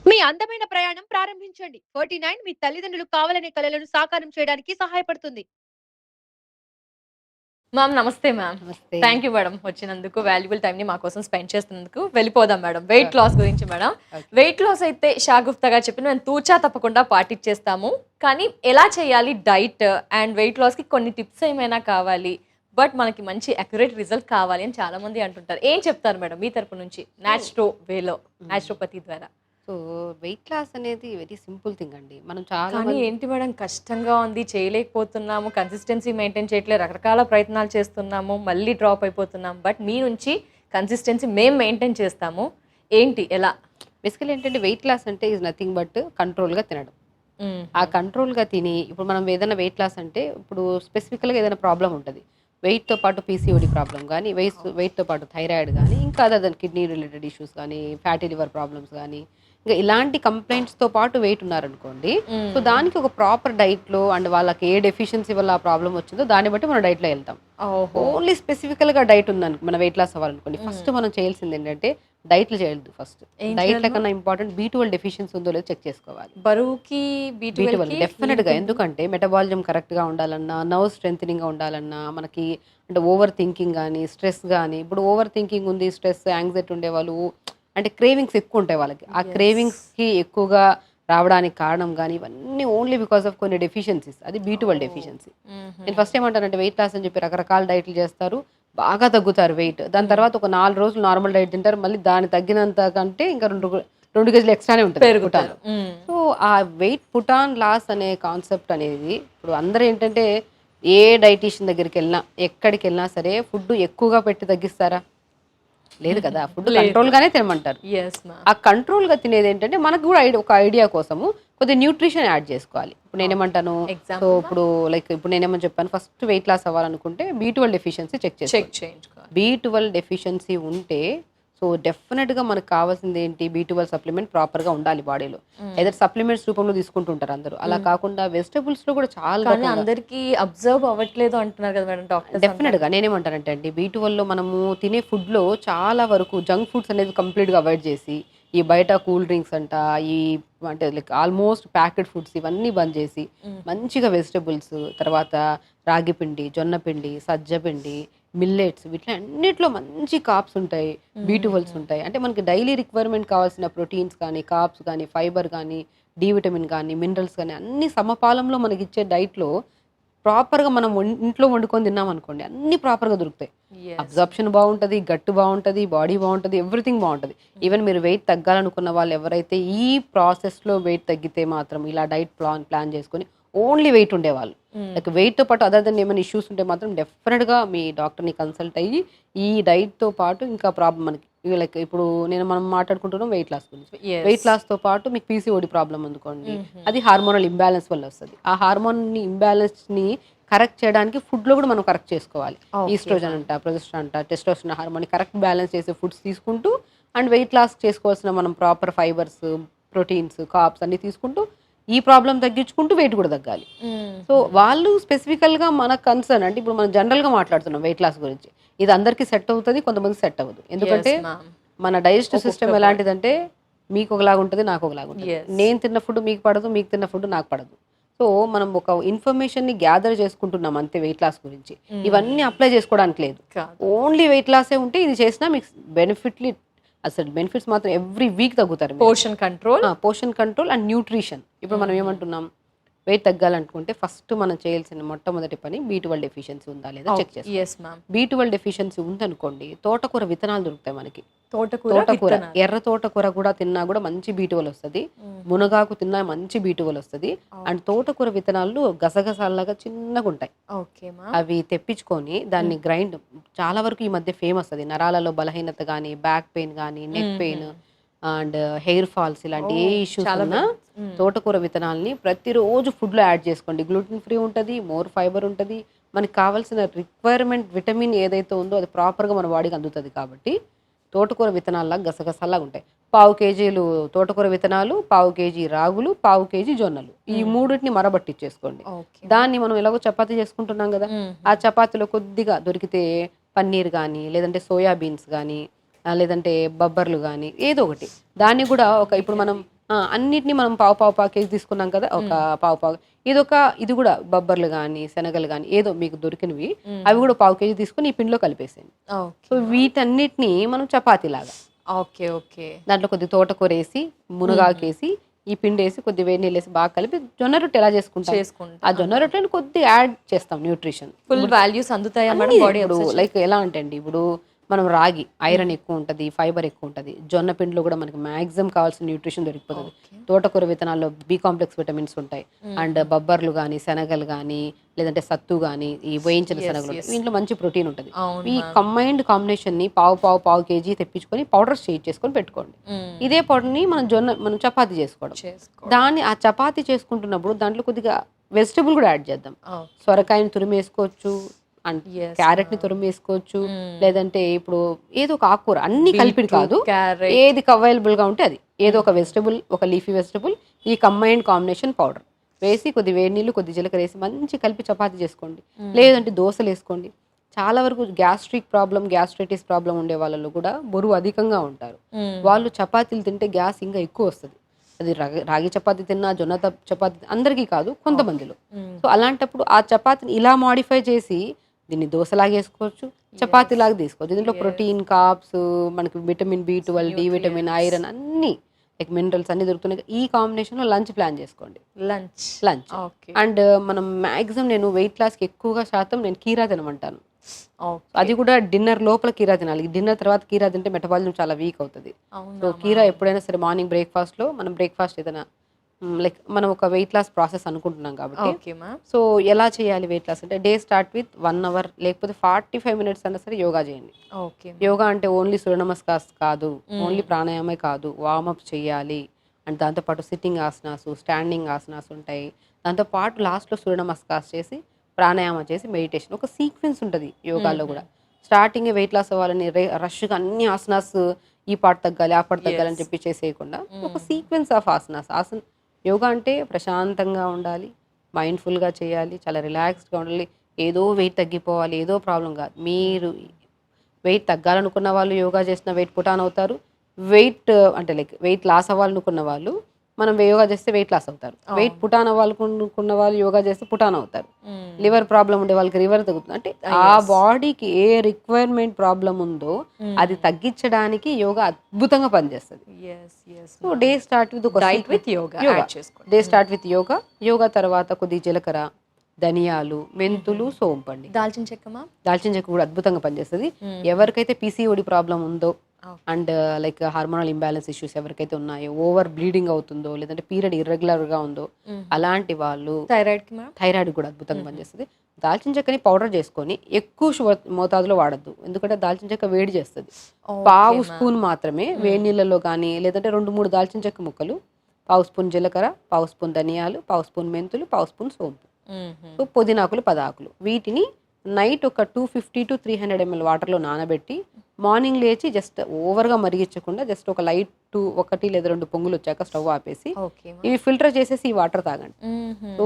మీ అందమైన ప్రయాణం ప్రారంభించండి. 49 మీ తల్లిదండ్రులు కావాలనే కలలను సాకారం చేయడానికి సహాయపడుతుంది. మ్యామ్ నమస్తే మ్యామ్. నమస్తే. థాంక్ యూ మేడం వచ్చినందుకు. వాల్యుబుల్ టైమ్‌ని మా కోసం స్పెండ్ చేస్తున్నందుకు. వెళ్ళిపోదాం మేడం. Weight sure. లాస్ గురించి మేడం. ఓకే. వెయిట్ లాస్ అయితే షా గుప్తా గారు చెప్పిన మేము తూచా తప్పకుండా పాటించేస్తాము. కానీ ఎలా చేయాలి డైట్ అండ్ వెయిట్ లాస్‌కి కొన్ని టిప్స్ ఏమైనా కావాలి. బట్ మనకి మంచి అక్యురేట్ రిజల్ట్ కావాలి అని చాలామంది అంటుంటారు. ఏం చెప్తారు మేడం మీ తరపు నుంచి? నాచురో వేలో, నాచురోపతి ద్వారా. సో, వెయిట్ లాస్ అనేది వెరీ సింపుల్ థింగ్ అండి. మనం చాలా కానీ మంది ఏంటి మేడం కష్టంగా ఉంది. చేయలేకపోతున్నాము. కన్సిస్టెన్సీ మెయింటైన్ చేయట్లేదు. రకరకాల ప్రయత్నాలు చేస్తున్నాము. మళ్ళీ డ్రాప్ అయిపోతున్నాం. బట్ మీ నుంచి కన్సిస్టెన్సీ మేము మెయింటైన్ చేస్తాము. ఏంటి? ఎలా? బేసికల్లీ ఏంటంటే వెయిట్ లాస్ అంటే ఈజ్ నథింగ్ బట్ కంట్రోల్‌గా తినడం. ఆ హుహు. కంట్రోల్‌గా తిని ఇప్పుడు మనం ఏదైనా వెయిట్ లాస్ అంటే ఇప్పుడు స్పెసిఫికల్‌గా ఏదైనా ప్రాబ్లమ్ ఉంటది. వెయిట్‌తో పాటు పీసీఓడీ ప్రాబ్లమ్ గానీ, వెయిట్‌తో పాటు థైరాయిడ్ గానీ, ఇంకా అదర్ కిడ్నీ రిలేటెడ్ ఇష్యూస్ గానీ, ఫ్యాటీ లివర్ ప్రాబ్లమ్స్ గానీ, ఇంకా ఇలాంటి కంప్లెయింట్స్‌తో పాటు వెయిట్ ఉన్నారనుకోండి. సో, హ్మ్. దానికి ఒక ప్రాపర్ డైట్‌లో అండ్ వాళ్ళకి ఏ డెఫిషియన్సీ వల్ల ఆ ప్రాబ్లమ్ వచ్చిందో దాన్ని బట్టి మనం డైట్‌లో ఎళ్తాం. ఓహో! ఓన్లీ స్పెసిఫికల్‌గా డైట్ మన వెయిట్ లాస్ అవ్వాలనుకోండి. ఫస్ట్ హ్మ్. మనం చేయాల్సిందేంటంటే డైట్‌లు చేయొద్దు ఫస్ట్. ఏం డైట్‌ల చేయాలి మ్యామ్? కన్నా ఇంపార్టెంట్ బి12 డెఫిషియన్సీ ఉందో లేదో చెక్ చేసుకోవాలి. బరువుకి, బి12 బి12కి డెఫినిట్‌గా. లింక్ ఉంటుంది. ఎందుకంటే మెటబాలిజం కరెక్ట్‌గా ఉండాలన్నా, నర్వ్ స్ట్రెంథెనింగ్‌గా ఉండాలన్నా, మనకి అంటే ఓవర్ థింకింగ్ గానీ, స్ట్రెస్ గానీ ఇప్పుడు ఓవర్ థింకింగ్ ఉంది, స్ట్రెస్, యాంగ్జైటీ ఉండేవాళ్ళు అంటే క్రేవింగ్స్ ఎక్కువుంటాయి వాళ్ళకి. ఆ యెస్. క్రేవింగ్స్‌కి ఎక్కువగా రావడానికి కారణం గానీ, ఇవన్నీ ఓన్లీ బికాస్ ఆఫ్ కొన్ని డెఫిషియన్సీస్. అది బి12 ఓహ్! డెఫిషియన్సీ. హుహు. నేను ఫస్ట్ ఏమంటానంటే వెయిట్ లాస్ అని చెప్పి రకరకాల డైట్‌లు చేస్తారు. బాగా తగ్గుతారు వెయిట్. దాని హ్మ్. తర్వాత ఒక 4 రోజులు నార్మల్ డైట్ తింటారు. మళ్ళీ దానికి తగ్గినంత కంటే ఇంకా 2 కేజీలు ఎక్స్‌ట్రానే ఉంటది పుటాన్. పెరుగుతారు. హ్మ్. సో, ఆ వెయిట్ పుట్ ఆన్ లాస్ అనే కాన్సెప్ట్ అనేది ఇప్పుడు అందరూ ఏంటంటే, ఏ డైటీషియన్ దగ్గరికెళ్ళినా, ఎక్కడికెళ్ళినా సరే ఫుడ్ ఎక్కువగా పెట్టి తగ్గిస్తారా? లేదు కదా! ఫుడ్ లేదు. కంట్రోల్‌గానే తినమంటారు. Yes ma'am. ఆ కంట్రోల్‌గా తినేదేంటంటే, మనకు గూడా ఒక ఐడియా కోసము కొద్దిగా న్యూట్రిషన్ యాడ్ చేసుకోవాలి. ఇప్పుడు ఓకే. నేనేమంటాను, సో, ఎగ్జాంపుల్ మ్యామ్? ఇప్పుడు లైక్ ఇప్పుడు నేనేమని చెప్పాను, ఫస్ట్ వెయిట్ లాస్ అవ్వాలనుకుంటే బి12 డెఫిషియన్సీ చెక్ చెక్ చేసుకోండి. చేయించుకోవాలి. బి12 డెఫిషియన్సీ ఉంటే, సో, డెఫినిట్‌గా మనకు కావాల్సిందేంటి బి12 సప్లిమెంట్ ప్రాపర్‌గా ఉండాలి బాడీలో. హ్మ్. ఏదైతే సప్లిమెంట్స్ రూపంలో తీసుకుంటుంటారు అందరూ. అలా హ్మ్. కాకుండా వెజిటబుల్స్‌లో కూడా చాలా కానీ రకంగా అందరికి అబ్జర్వ్ అవ్వట్లేదు అంటున్నారు కదా మేడం డాక్టర్స్ అంతా. డెఫినిట్‌గా. నేనేమంటానంటే అండి, బీ12లో మనము తినే ఫుడ్‌లో చాలా వరకు జంక్ ఫుడ్స్ అనేది కంప్లీట్‌గా అవాయిడ్ చేసి, ఈ బయట కూల్ డ్రింక్స్ అంట, ఈ అంటే లైక్ ఆల్మోస్ట్ ప్యాక్డ్ ఫుడ్స్ ఇవన్నీ బంద్ చేసి, హుహు. మంచిగా వెజిటబుల్స్, తర్వాత రాగి పిండి, జొన్న పిండి, సజ్జ పిండి, మిల్లెట్స్ వీటిలన్నిటిలో మంచి కార్బ్స్ ఉంటాయి. బీ12స్ హుహు. ఉంటాయి. అంటే మనకి డైలీ రిక్వైర్మెంట్ కావాల్సిన ప్రోటీన్స్ కానీ, కార్బ్స్ కానీ, ఫైబర్ కానీ, డి విటమిన్ కానీ, మినరల్స్ కానీ అన్నీ సమపాలంలో మనకిచ్చే డైట్‌లో ప్రాపర్‌గా మనం ఇంట్లో వండుకొని తిన్నామనుకోండి, అన్నీ ప్రాపర్‌గా దొరుకుతాయి. Yes absorption ma'am. బావుంటది, గట్ బావుంటది, బాడీ బావుంటది, ఎవ్రీథింగ్ బావుంటది. ఈవెన్ మీరు వెయిట్ తగ్గాలనుకున్న వాళ్ళు ఎవరైతే ఈ ప్రాసెస్‌లో వెయిట్ తగ్గితే మాత్రం ఇలా డైట్ ప్లాన్ చేసుకొని ఓన్లీ వెయిట్ ఉండేవాళ్ళు. హ్మ్. లైక్ వెయిట్‌తో పాటు అదర్ దెన్ ఏమైనా ఇష్యూస్ ఉంటే మాత్రం డెఫినిట్‌గా మీ డాక్టర్‌ని కన్సల్ట్ అయ్యి, ఈ డైట్‌తో పాటు ఇంకా ప్రాబ్లమ్ మనకి లైక్ ఇప్పుడు మనం మాట్లాడుకుంటున్నాం వెయిట్ లాస్ గురించి. యెస్. వెయిట్ లాస్‌తో పాటు మీకు పీసీఓడీ ప్రాబ్లమ్ ఉందనుకోండి, హుహు. అది హార్మోనల్ ఇంబాలెన్స్ వల్ల వస్తది. ఆ ఇంబాలెన్స్‌ని కరెక్ట్ చేయడానికి ఫుడ్‌లో కూడా మనం కరెక్ట్ చేసుకోవాలి. Okay estrogen ma'am. అంట, ప్రొజెస్టెరాన్ అంట, టెస్టోస్టెరాన్ హార్మోన్‌ని కరెక్ట్ బ్యాలెన్స్ చేసే ఫుడ్స్ తీసుకుంటూ అండ్ వెయిట్ లాస్ చేసుకోవాల్సిన మనం ప్రాపర్ ఫైబర్స్, ప్రోటీన్స్, కార్బ్స్ అన్నీ తీసుకుంటూ ఈ ప్రాబ్లమ్ తగ్గించుకుంటూ వెయిట్ కూడా తగ్గాలి. సో, హుహు. వాళ్ళు స్పెసిఫికల్‌గా మన కన్సర్న్ అంటే ఇప్పుడు మనం జనరల్‌గా మాట్లాడుతున్నాం వెయిట్ లాస్ గురించి. ఇది అందరికీ సెట్ అవుతది. కొంతమందికి సెట్ అవ్వదు. ఎందుకంటే యెస్ మ్యామ్. మన డైజెస్టివ్ ఒక్కొక్క సిస్టమ్ బాడీ. ఎలాంటిదంటే మీకొకలాగుంటది, నాకొకలాగుంటది. యెస్. నేను తిన్న ఫుడ్ మీకు పడదు. మీకు తిన్న ఫుడ్ నాకు పడదు. సో, మనం ఒక ఇన్ఫర్మేషన్‌ని గ్యాదర్ చేసుకుంటున్నాం అంతే వెయిట్ లాస్ గురించి. ఇవన్నీ హ్మ్. అప్లై చేసుకోవడానికి లేదు. కాదు. ఓన్లీ వెయిట్ లాసే ఉంటే ఇది చేసినా మీకు అసలు బెనిఫిట్స్ మాత్రం ఎవ్రీ వీక్ తగ్గుతారు మీరు. Portion control. Portion control and nutrition. ఇప్పుడు మనం హుహు. ఏమంటున్నాం, వెయిట్ తగ్గాలనుకుంటే ఫస్ట్ మనం చేయాల్సిన మొట్టమొదటి పని బి12 డెఫిషియన్సీ ఉందా లేదా చెక్ ఓకే. చేసుకోవాలి. Yes ma'am. బి12 డెఫిషియన్సీ ఉందనుకోండి, తోటకూర విత్తనాలు దొరుకుతాయి మనకి. తోటకూర తోటకూర, విత్తనాలు. ఎర్ర తోటకూర కూడా తిన్నా కూడా మంచి బి12 వస్తది. హుహు. మునగాకు తిన్నా మంచి బి12 వస్తది. And okay. తోటకూర విత్తనాలు గసగసాల్లాగా చిన్నగుంటాయి. Okay ma'am. అవి తెప్పించుకొని హ్మ్. దాన్ని చాలా వరకు ఈ మధ్య ఫేమస్ అది. నరాలలో బలహీనత గానీ, బ్యాక్ పెయిన్ గానీ, నెక్ హుహు. పెయిన్ అండ్ హెయిర్ ఫాల్స్ ఇలాంటి ఏ ఓహ్! ఇష్యూస్ చాలా ఉన్నా బెనిఫిట్స్. హ్మ్. తోటకూర విత్తనాల్ని ప్రతిరోజు ఫుడ్‌లో యాడ్ చేసుకోండి. గ్లూటెన్ ఫ్రీ ఉంటది. మోర్ ఫైబర్ ఉంటది. మనకు కావాల్సిన రిక్వైర్మెంట్ విటమిన్ ఏదైతే ఉందో అది ప్రాపర్‌గా మన బాడీకి అందుతది కాబట్టి తోటకూర విత్తనాల్లాగా గసగసాల్లాగా ఉంటాయి. పావు కేజీలు తోటకూర విత్తనాలు, పావు కేజీ రాగులు, పావు కేజీ జొన్నలు. ఈ హుహు. మూడిటిని మరబట్టిచ్చేసుకోండి. Okay ma'am. దాన్ని మనం ఎలాగో చపాతీ చేసుకుంటున్నాం గదా! ఆ హుహు. చపాతీలో కొద్దిగా దొరికితే పన్నీర్ గానీ, లేదంటే సోయా బీన్స్ గానీ, లేదంటే బబ్బర్లు గానీ ఏదో ఒకటి. దాన్ని గూడా ఇప్పుడు మనం హెల్తీ. అన్నిటిని మనం పావు కేజీ తీసుకున్నాం కదా, ఒక పావు ఇది కూడా బొబ్బర్లు కానీ శనగలు కానీ ఏదో మీకు దొరికినవి అవి కూడా పావు కేజీ తీసుకుని ఈ పిండిలో కలిపేసేయండి. సో వీటన్నిటిని మనం చపాతీ లాగా ఓకే ఓకే దాంట్లో కొద్ది తోటకూర వేసి మునగాకేసి ఈ పిండి వేసి కొద్ది వేడి నీళ్ళు వేసి బాగా కలిపి జొన్న రొట్టె ఎలా చేసుకుంటాం, ఆ జొన్న రొట్టెని కొద్దిగా యాడ్ చేస్తాం న్యూట్రిషన్, ఫుల్ వాల్యూస్ అందుతాయి బాడీ. ఇప్పుడు లైక్ ఎలా అంటే అండి, ఇప్పుడు మనం రాగి ఐరన్ ఎక్కువ ఉంటుంది, ఫైబర్ ఎక్కువ ఉంటుంది, జొన్న పిండిలో కూడా మనకి మాక్సిమం కావాల్సిన న్యూట్రిషన్ దొరికిపోతుంది. తోటకూర విత్తనాల్లో బి కాంప్లెక్స్ విటమిన్స్ ఉంటాయి. అండ్ బొబ్బర్లు కానీ శనగలు కానీ లేదంటే సత్తు కానీ ఈ వేయించిన శనగలు దీంట్లో మంచి ప్రోటీన్ ఉంటుంది. ఈ కంబైన్డ్ కాంబినేషన్ ని పావు కేజీ తెప్పించుకొని పౌడర్స్ చేసుకొని పెట్టుకోండి. ఇదే పౌడర్ని మనం చపాతీ చేసుకోవడం, దాన్ని ఆ చపాతీ చేసుకుంటున్నప్పుడు దాంట్లో కొద్దిగా వెజిటబుల్ కూడా యాడ్ చేద్దాం. సొరకాయని తురిమి వేసుకోవచ్చు, అండ్ క్యారెట్ ని తురిమి వేసుకోవచ్చు, లేదంటే ఇప్పుడు ఏదో ఒక ఆకుకూర, అన్ని కలిపి కాదు, ఏది అవైలబుల్ గా ఉంటే అది ఏదో ఒక వెజిటబుల్, ఒక లీఫీ వెజిటబుల్, ఈ కంబైన్డ్ కాంబినేషన్ పౌడర్ వేసి కొద్ది వేడి నీళ్ళు కొద్ది జీలకర్ర వేసి మంచి కలిపి చపాతీ చేసుకోండి. లేదంటే దోశలు వేసుకోండి. చాలా వరకు గ్యాస్ట్రైటిస్ ప్రాబ్లం ఉండే వాళ్ళలో కూడా బరువు అధికంగా ఉంటారు. వాళ్ళు చపాతీలు తింటే గ్యాస్ ఇంకా ఎక్కువ వస్తుంది. అది రాగి చపాతీ తిన్నా జొన్న చపాతీ అందరికీ కాదు, కొంతమందిలో. సో అలాంటప్పుడు ఆ చపాతీని ఇలా మాడిఫై చేసి దీన్ని దోశలాగా వేసుకోవచ్చు, చపాతీ లాగా తీసుకోవచ్చు. దీంట్లో ప్రోటీన్, కార్బ్స్, మనకి vitamin B12, D vitamin, iron అన్ని లైక్ మినరల్స్ అన్ని దొరుకుతున్నాయి. ఈ కాంబినేషన్ లో లంచ్ ప్లాన్ చేసుకోండి. లంచ్ అండ్ మనం మాక్సిమం నేను వెయిట్ లాస్ కి ఎక్కువగా శాతం నేను కీరా తినమంటాను. అది కూడా డిన్నర్ లోపల కీరా తినాలి. డిన్నర్ తర్వాత కీరా తింటే మెటబాలిజం చాలా వీక్ అవుతుంది. సో కీరా ఎప్పుడైనా సరే మార్నింగ్ బ్రేక్ఫాస్ట్ లో మనం బ్రేక్ఫాస్ట్ ఏదైనా లైక్ మనం ఒక వెయిట్ లాస్ ప్రాసెస్ అనుకుంటున్నాం కాబట్టి, సో ఎలా చేయాలి వెయిట్ లాస్ అంటే డే స్టార్ట్ విత్ 1 hour లేకపోతే 45 minutes అన్నా సరే యోగా చేయండి. యోగా అంటే ఓన్లీ సూర్య నమస్కార్స్ కాదు, ఓన్లీ ప్రాణాయామే కాదు, వార్మప్ చేయాలి. అండ్ దాంతోపాటు సిట్టింగ్ ఆసనాస్, స్టాండింగ్ ఆసనాస్ ఉంటాయి. దాంతోపాటు లాస్ట్లో సూర్య నమస్కార్స్ చేసి ప్రాణాయామం చేసి మెడిటేషన్, ఒక సీక్వెన్స్ ఉంటుంది యోగాలో కూడా. స్టార్టింగ్ వెయిట్ లాస్ అవ్వాలని రష్గా అన్ని ఆసనాస్ ఈ పార్ట్ తగ్గాలి ఆ పార్ట్ తగ్గాలి అని చెప్పి చేసేయకుండా ఒక సీక్వెన్స్ ఆఫ్ ఆసనాస్. యోగా అంటే ప్రశాంతంగా ఉండాలి, మైండ్ఫుల్గా చేయాలి, చాలా రిలాక్స్డ్గా ఉండాలి. ఏదో వెయిట్ తగ్గిపోవాలి, ఏదో ప్రాబ్లం కాదు. మీరు వెయిట్ తగ్గాలనుకున్న వాళ్ళు యోగా చేసిన వెయిట్ పుటాన్ అవుతారు. వెయిట్ లాస్ అవ్వాలనుకున్న వాళ్ళు మనం యోగా చేస్తే వెయిట్ లాస్ అవుతారు. వెయిట్ పుటాన్ అవ్వాలనుకున్న వాళ్ళు యోగా చేస్తే పుటాన్ అవుతారు. లివర్ ప్రాబ్లం ఉండే వాళ్ళకి లివర్ తగ్గుతుంది. అంటే ఆ బాడీకి ఏ రిక్వైర్మెంట్ ప్రాబ్లం ఉందో అది తగ్గించడానికి యోగా అద్భుతంగా పనిచేస్తుంది. So day start with yoga. Yoga తర్వాత కొద్ది జీలకర్ర, ధనియాలు, మెంతులు, సోంపండి, దాల్చిన చెక్క కూడా అద్భుతంగా పనిచేస్తుంది. ఎవరికైతే పీసీఓడి ప్రాబ్లం ఉందో and like hormonal imbalance issues ఎవరికైతే ఉన్నాయో, ఓవర్ బ్లీడింగ్ అవుతుందో, లేదంటే పీరియడ్ ఇర్రెగ్యులర్ గా ఉందో అలాంటి వాళ్ళు, థైరాయిడ్ కూడా అద్భుతంగా పనిచేస్తుంది. దాల్చిన చెక్కని పౌడర్ చేసుకొని ఎక్కువ మోతాదులో వాడద్దు, ఎందుకంటే దాల్చిన చెక్క వేడి చేస్తుంది. పావు స్పూన్ మాత్రమే వేడి నీళ్ళలో కానీ, లేదంటే 2-3 దాల్చిన చెక్క ముక్కలు, పావు స్పూన్ జీలకర్ర, పావు స్పూన్ ధనియాలు, పావు స్పూన్ మెంతులు, పావు స్పూన్ సోంపు, సో పుదీనాకులు 10 ఆకులు, వీటిని నైట్ ఒక 250 to 300 ml వాటర్లో నానబెట్టి మార్నింగ్ లేచి జస్ట్ ఓవర్గా మరిగించకుండా జస్ట్ ఒక లైట్ 1 లేదా 2 పొంగులు వచ్చాక స్టవ్ ఆపేసి ఇవి ఫిల్టర్ చేసేసి ఈ వాటర్ తాగండి. సో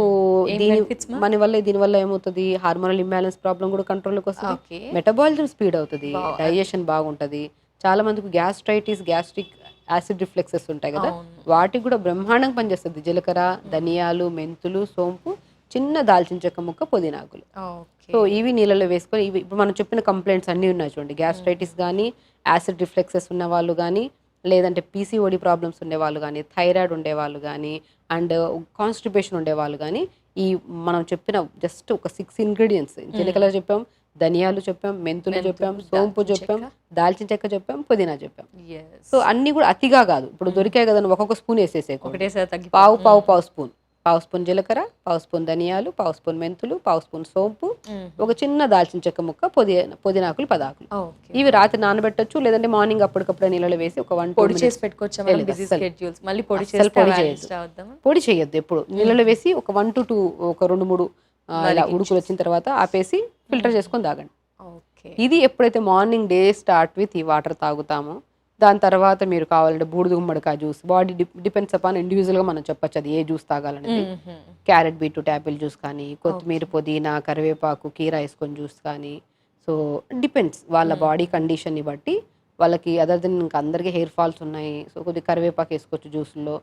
దీనివల్ల ఏమవుతుంది, హార్మోనల్ ఇంబ్యాలెన్స్ ప్రాబ్లం కూడా కంట్రోల్లోకి వస్తుంది, మెటబాలిజం స్పీడ్ అవుతుంది, డైజెషన్ బాగుంటుంది. చాలా మందికి గ్యాస్ట్రిక్ యాసిడ్ రిఫ్లెక్సెస్ ఉంటాయి కదా, వాటికి కూడా బ్రహ్మాండంగా పనిచేస్తుంది. జీలకర్ర, ధనియాలు, మెంతులు, సోంపు, చిన్న దాల్చిన చెక్క ముక్క, పుదీనాకులు. సో ఇవి నీళ్ళలో వేసుకొని ఇప్పుడు మనం చెప్పిన కంప్లైంట్స్ అన్నీ ఉన్నాయి చూడండి. గ్యాస్ట్రైటిస్ కానీ, యాసిడ్ రిఫ్లెక్సెస్ ఉన్న వాళ్ళు కానీ, లేదంటే పీసీఓడి ప్రాబ్లమ్స్ ఉండేవాళ్ళు కానీ, థైరాయిడ్ ఉండేవాళ్ళు కానీ, అండ్ కాన్స్టిపేషన్ ఉండేవాళ్ళు కానీ, ఈ మనం చెప్పిన జస్ట్ ఒక 6 ingredients, జీలకర్ర చెప్పాం, ధనియాలు చెప్పాం, మెంతులు చెప్పాం, సోంపు చెప్పాం, దాల్చిన చెక్క చెప్పాం, పుదీనా చెప్పాం. సో అన్ని కూడా అతిగా కాదు, ఇప్పుడు దొరికాయి కదా ఒక్కొక్క స్పూన్ వేసేసే, పావు స్పూన్ జీలకర్ర, పావు స్పూన్ ధనియాలు, పావు స్పూన్ మెంతులు, పావు స్పూన్ సోంపు, ఒక చిన్న దాల్చిన చెక్క ముక్క, పుదీనాకులు 10 ఆకులు. ఇవి రాత్రి నానబెట్టచ్చు, లేదంటే మార్నింగ్ అప్పటికప్పుడు నీళ్ళలో వేసి ఒక 1-2 minutes పొడి చేయొద్దు. ఎప్పుడు నీళ్ళలో వేసి ఒక 1 to 2 ఒక 2-3 ఇలా ఉడుకులు వచ్చిన తర్వాత ఆపేసి ఫిల్టర్ చేసుకొని తాగండి. ఇది ఎప్పుడైతే మార్నింగ్ డే స్టార్ట్ విత్ ఈ వాటర్ తాగుతామో, దాని తర్వాత మీరు కావాలంటే బూడిద గుమ్మడికాయ జ్యూస్, బాడీ డిపెండ్స్ అపాన్ ఇండివిజువల్గా మనం చెప్పచ్చు అది ఏ జ్యూస్ తాగాలనేది. క్యారెట్, బీట్రూట్, యాపిల్ జ్యూస్ కానీ, కొత్తిమీర, పుదీనా, కరివేపాకు, కీరా వేసుకొని జ్యూస్ కానీ. సో డిపెండ్స్ వాళ్ళ బాడీ కండిషన్ని బట్టి వాళ్ళకి అదర్ దెన్ ఇంకా అందరికీ హెయిర్ ఫాల్స్ ఉన్నాయి. సో కొద్దిగా కరివేపాకు వేసుకోవచ్చు జ్యూస్లో.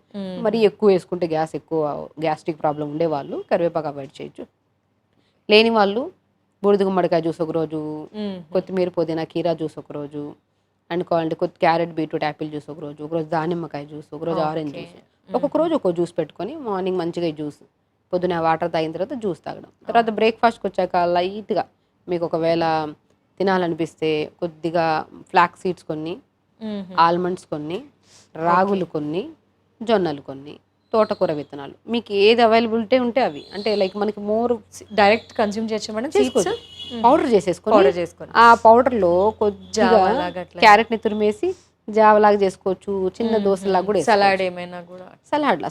మరి ఎక్కువ వేసుకుంటే గ్యాస్ట్రిక్ ప్రాబ్లం ఉండేవాళ్ళు కరివేపాకు అవాయిడ్ చేయొచ్చు. లేని వాళ్ళు బూడిద గుమ్మడికాయ జ్యూస్ ఒకరోజు, కొత్తిమీర పుదీనా కీరా జ్యూస్ ఒకరోజు, అండ్ కావాలంటే కొద్ది క్యారెట్ బీట్రూట్ యాపిల్ జ్యూస్ ఒకరోజు దానిమ్మకాయ జ్యూస్, ఒకరోజు ఆరెంజ్ జ్యూస్, ఒక్కొక్క రోజు ఒక్కో జ్యూస్ పెట్టుకొని మార్నింగ్ మంచిగా జ్యూస్, పొద్దున వాటర్ తాగిన తర్వాత జ్యూస్ తాగడం. తర్వాత బ్రేక్ఫాస్ట్కి వచ్చాక లైట్గా మీకు ఒకవేళ తినాలనిపిస్తే కొద్దిగా ఫ్లాక్ సీడ్స్ కొన్ని, ఆల్మండ్స్ కొన్ని, రాగులు కొన్ని, జొన్నలు కొన్ని, తోటకూర విత్తనాలు, మీకు ఏది అవైలబిలిటీ ఉంటే అవి, అంటే లైక్ మనకి మోర్ డైరెక్ట్ కన్స్యూమ్ చేయొచ్చు మేడం. చేసుకోవచ్చు. పౌడర్ చేసేసుకొని పౌడర్ చేసుకొని ఆ పౌడర్లో కొద్దిగా క్యారెట్ని తురిమేసి జావలాగా చేసుకోవచ్చు, చిన్న దోశలాగా కూడా సలాడ్ ఏమైనా కూడా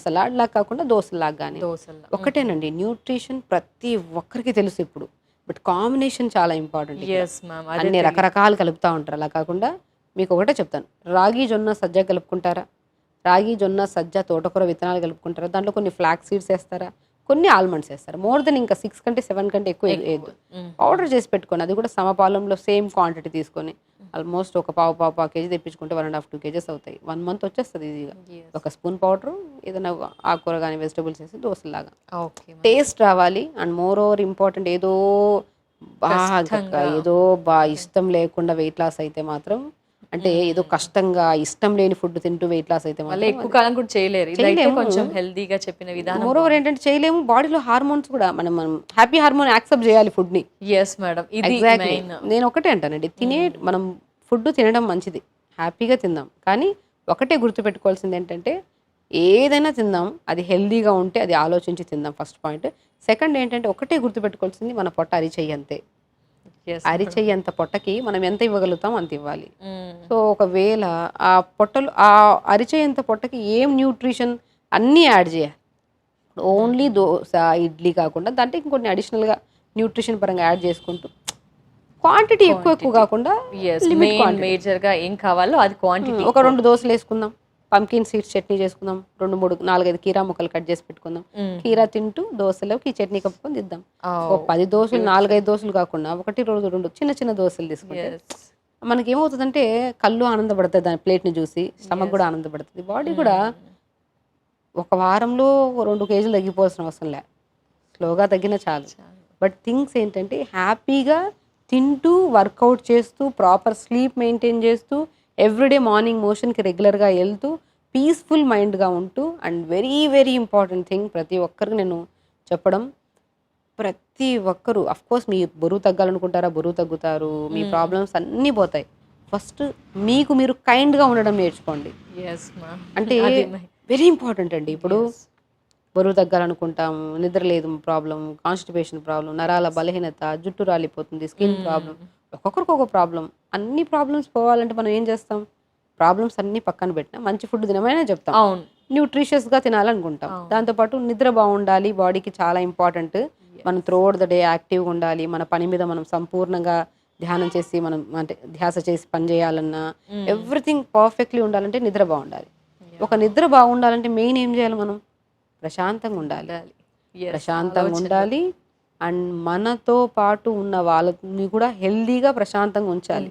సలాడ్ లాగా కాకుండా దోశలాగా కానీ. దోశలా ఒకటేనండి, న్యూట్రిషన్ ప్రతి ఒక్కరికి తెలుసు ఇప్పుడు, బట్ కాంబినేషన్ చాలా ఇంపార్టెంట్. Yes ma'am. అన్ని రకరకాలు కలుపుతూ ఉంటారు. అలా కాకుండా మీకు ఒకటే చెప్తాను, రాగి జొన్న సజ్జ కలుపుకుంటారా, రాగి జొన్న సజ్జ తోటకూర విత్తనాలు కలుపుకుంటారా, దాంట్లో కొన్ని ఫ్లాక్ సీడ్స్ వేస్తారా, కొన్ని ఆల్మండ్స్ వేస్తారు. మోర్ దెన్ ఇంకా 6 కంటే 7 కంటే ఎక్కువ వేయద్దు. పౌడర్ చేసి పెట్టుకొని అది కూడా సమపాలంలో సేమ్ క్వాంటిటీ తీసుకొని ఆల్మోస్ట్ ఒక పావు కేజీ తెప్పించుకుంటే 1.5-2 kgs అవుతాయి. 1 month వచ్చేస్తుంది ఈజీగా. ఒక స్పూన్ పౌడర్ ఏదైనా ఆకుకూర కానీ వెజిటబుల్స్ వేసి దోశలాగా టేస్ట్ రావాలి. అండ్ మోర్ ఓవర్ ఇంపార్టెంట్, ఏదో ఇష్టం లేకుండా వెయిట్ లాస్ అయితే మాత్రం, అంటే ఏదో కష్టంగా ఇష్టం లేని ఫుడ్ తింటూ వెయిట్ లాస్ అయితే మళ్ళీ ఎక్కువ కాలం కూడా చేయలేరు. కొంచెం హెల్దీగా చెప్పిన విధానం. మోర్ ఓవర్ ఏంటంటే చేయలేము, బాడీలో హార్మోన్స్ కూడా మనం హ్యాపీ హార్మోన్ యాక్సెప్ట్ చేయాలి ఫుడ్ ని. Yes madam. నేను ఒకటే అంటానండి, మనం ఫుడ్ తినడం మంచిది, హ్యాపీగా తిందాం. కానీ ఒకటే గుర్తుపెట్టుకోవాల్సింది ఏంటంటే ఏదైనా తిందాం, అది హెల్దీగా ఉంటే అది ఆలోచించి తిందాం, ఫస్ట్ పాయింట్. సెకండ్ ఏంటంటే ఒకటే గుర్తుపెట్టుకోవాల్సింది, మన పొట్ట అరిచెయ్యంతే. అరిచెయ్యంత పొట్టకి మనం ఎంత ఇవ్వగలుగుతాం అంత ఇవ్వాలి. సో ఒకవేళ ఆ పొట్టలు ఆ అరిచెయ్యంత పొట్టకి ఏం న్యూట్రిషన్ అన్నీ యాడ్ చేయాలి. ఓన్లీ దోశ ఇడ్లీ కాకుండా దాంట్లో ఇంకొన్ని అడిషనల్గా న్యూట్రిషన్ పరంగా యాడ్ చేసుకుంటూ, క్వాంటిటీ ఎక్కువ కాకుండా మేజర్ గా ఏం కావాలో అది క్వాంటిటీ. ఒక 2 దోశలు వేసుకుందాం, పంకిన్ సీడ్స్ చట్నీ చేసుకుందాం, 2-3-4-5 కీరా ముక్కలు కట్ చేసి పెట్టుకుందాం, కీరా తింటూ దోశలోకి చట్నీ కప్పుకొని తిద్దాం. 10 దోశలు 4-5 దోశలు కాకుండా 1-2 చిన్న చిన్న దోశలు తీసుకుంటే మనకి ఏమవుతుందంటే కళ్ళు ఆనందపడుతుంది, దాని ప్లేట్ని చూసి స్టమక్ కూడా ఆనందపడుతుంది, బాడీ కూడా. ఒక వారంలో 2 kgs తగ్గిపోవాల్సిన అవసరం లే, స్లోగా తగ్గిన చాలు. బట్ థింగ్స్ ఏంటంటే హ్యాపీగా తింటూ, వర్కౌట్ చేస్తూ, ప్రాపర్ స్లీప్ మెయింటైన్ చేస్తూ, ఎవ్రీడే మార్నింగ్ మోషన్కి రెగ్యులర్గా వెళ్తూ, పీస్ఫుల్ మైండ్గా ఉంటూ, and very very important thing ప్రతి ఒక్కరికి నేను చెప్పడం, ప్రతి ఒక్కరు అఫ్కోర్స్ మీ బరువు తగ్గాలనుకుంటారా, బరువు తగ్గుతారు, మీ ప్రాబ్లమ్స్ అన్నీ పోతాయి. ఫస్ట్ మీకు మీరు కైండ్గా ఉండడం నేర్చుకోండి. అంటే వెరీ ఇంపార్టెంట్ అండి. ఇప్పుడు బరువు తగ్గాలనుకుంటాము, నిద్ర లేదు ప్రాబ్లం, కాన్స్టిపేషన్ ప్రాబ్లం, నరాల బలహీనత, జుట్టు రాలిపోతుంది, స్కిన్ ప్రాబ్లం, ఒక్కొక్కరికి ఒక ప్రాబ్లం. అన్ని ప్రాబ్లమ్స్ పోవాలంటే మనం ఏం చేస్తాం, ప్రాబ్లమ్స్ అన్ని పక్కన పెట్టినా మంచి ఫుడ్ తినమైనా చెప్తాం, న్యూట్రిషియస్గా తినాలనుకుంటాం. దాంతోపాటు నిద్ర బాగుండాలి, బాడీకి చాలా ఇంపార్టెంట్. మనం త్రూఅవుట్ ద డే యాక్టివ్గా ఉండాలి, మన పని మీద మనం సంపూర్ణంగా ధ్యానం చేసి, మనం అంటే ధ్యాస చేసి పని చేయాలన్నా, ఎవ్రీథింగ్ పర్ఫెక్ట్లీ ఉండాలంటే నిద్ర బాగుండాలి. ఒక నిద్ర బాగుండాలంటే మెయిన్ ఏం చేయాలి, మనం ప్రశాంతంగా ఉండాలి. అండ్ మనతో పాటు ఉన్న వాళ్ళని కూడా హెల్దీగా ప్రశాంతంగా ఉంచాలి.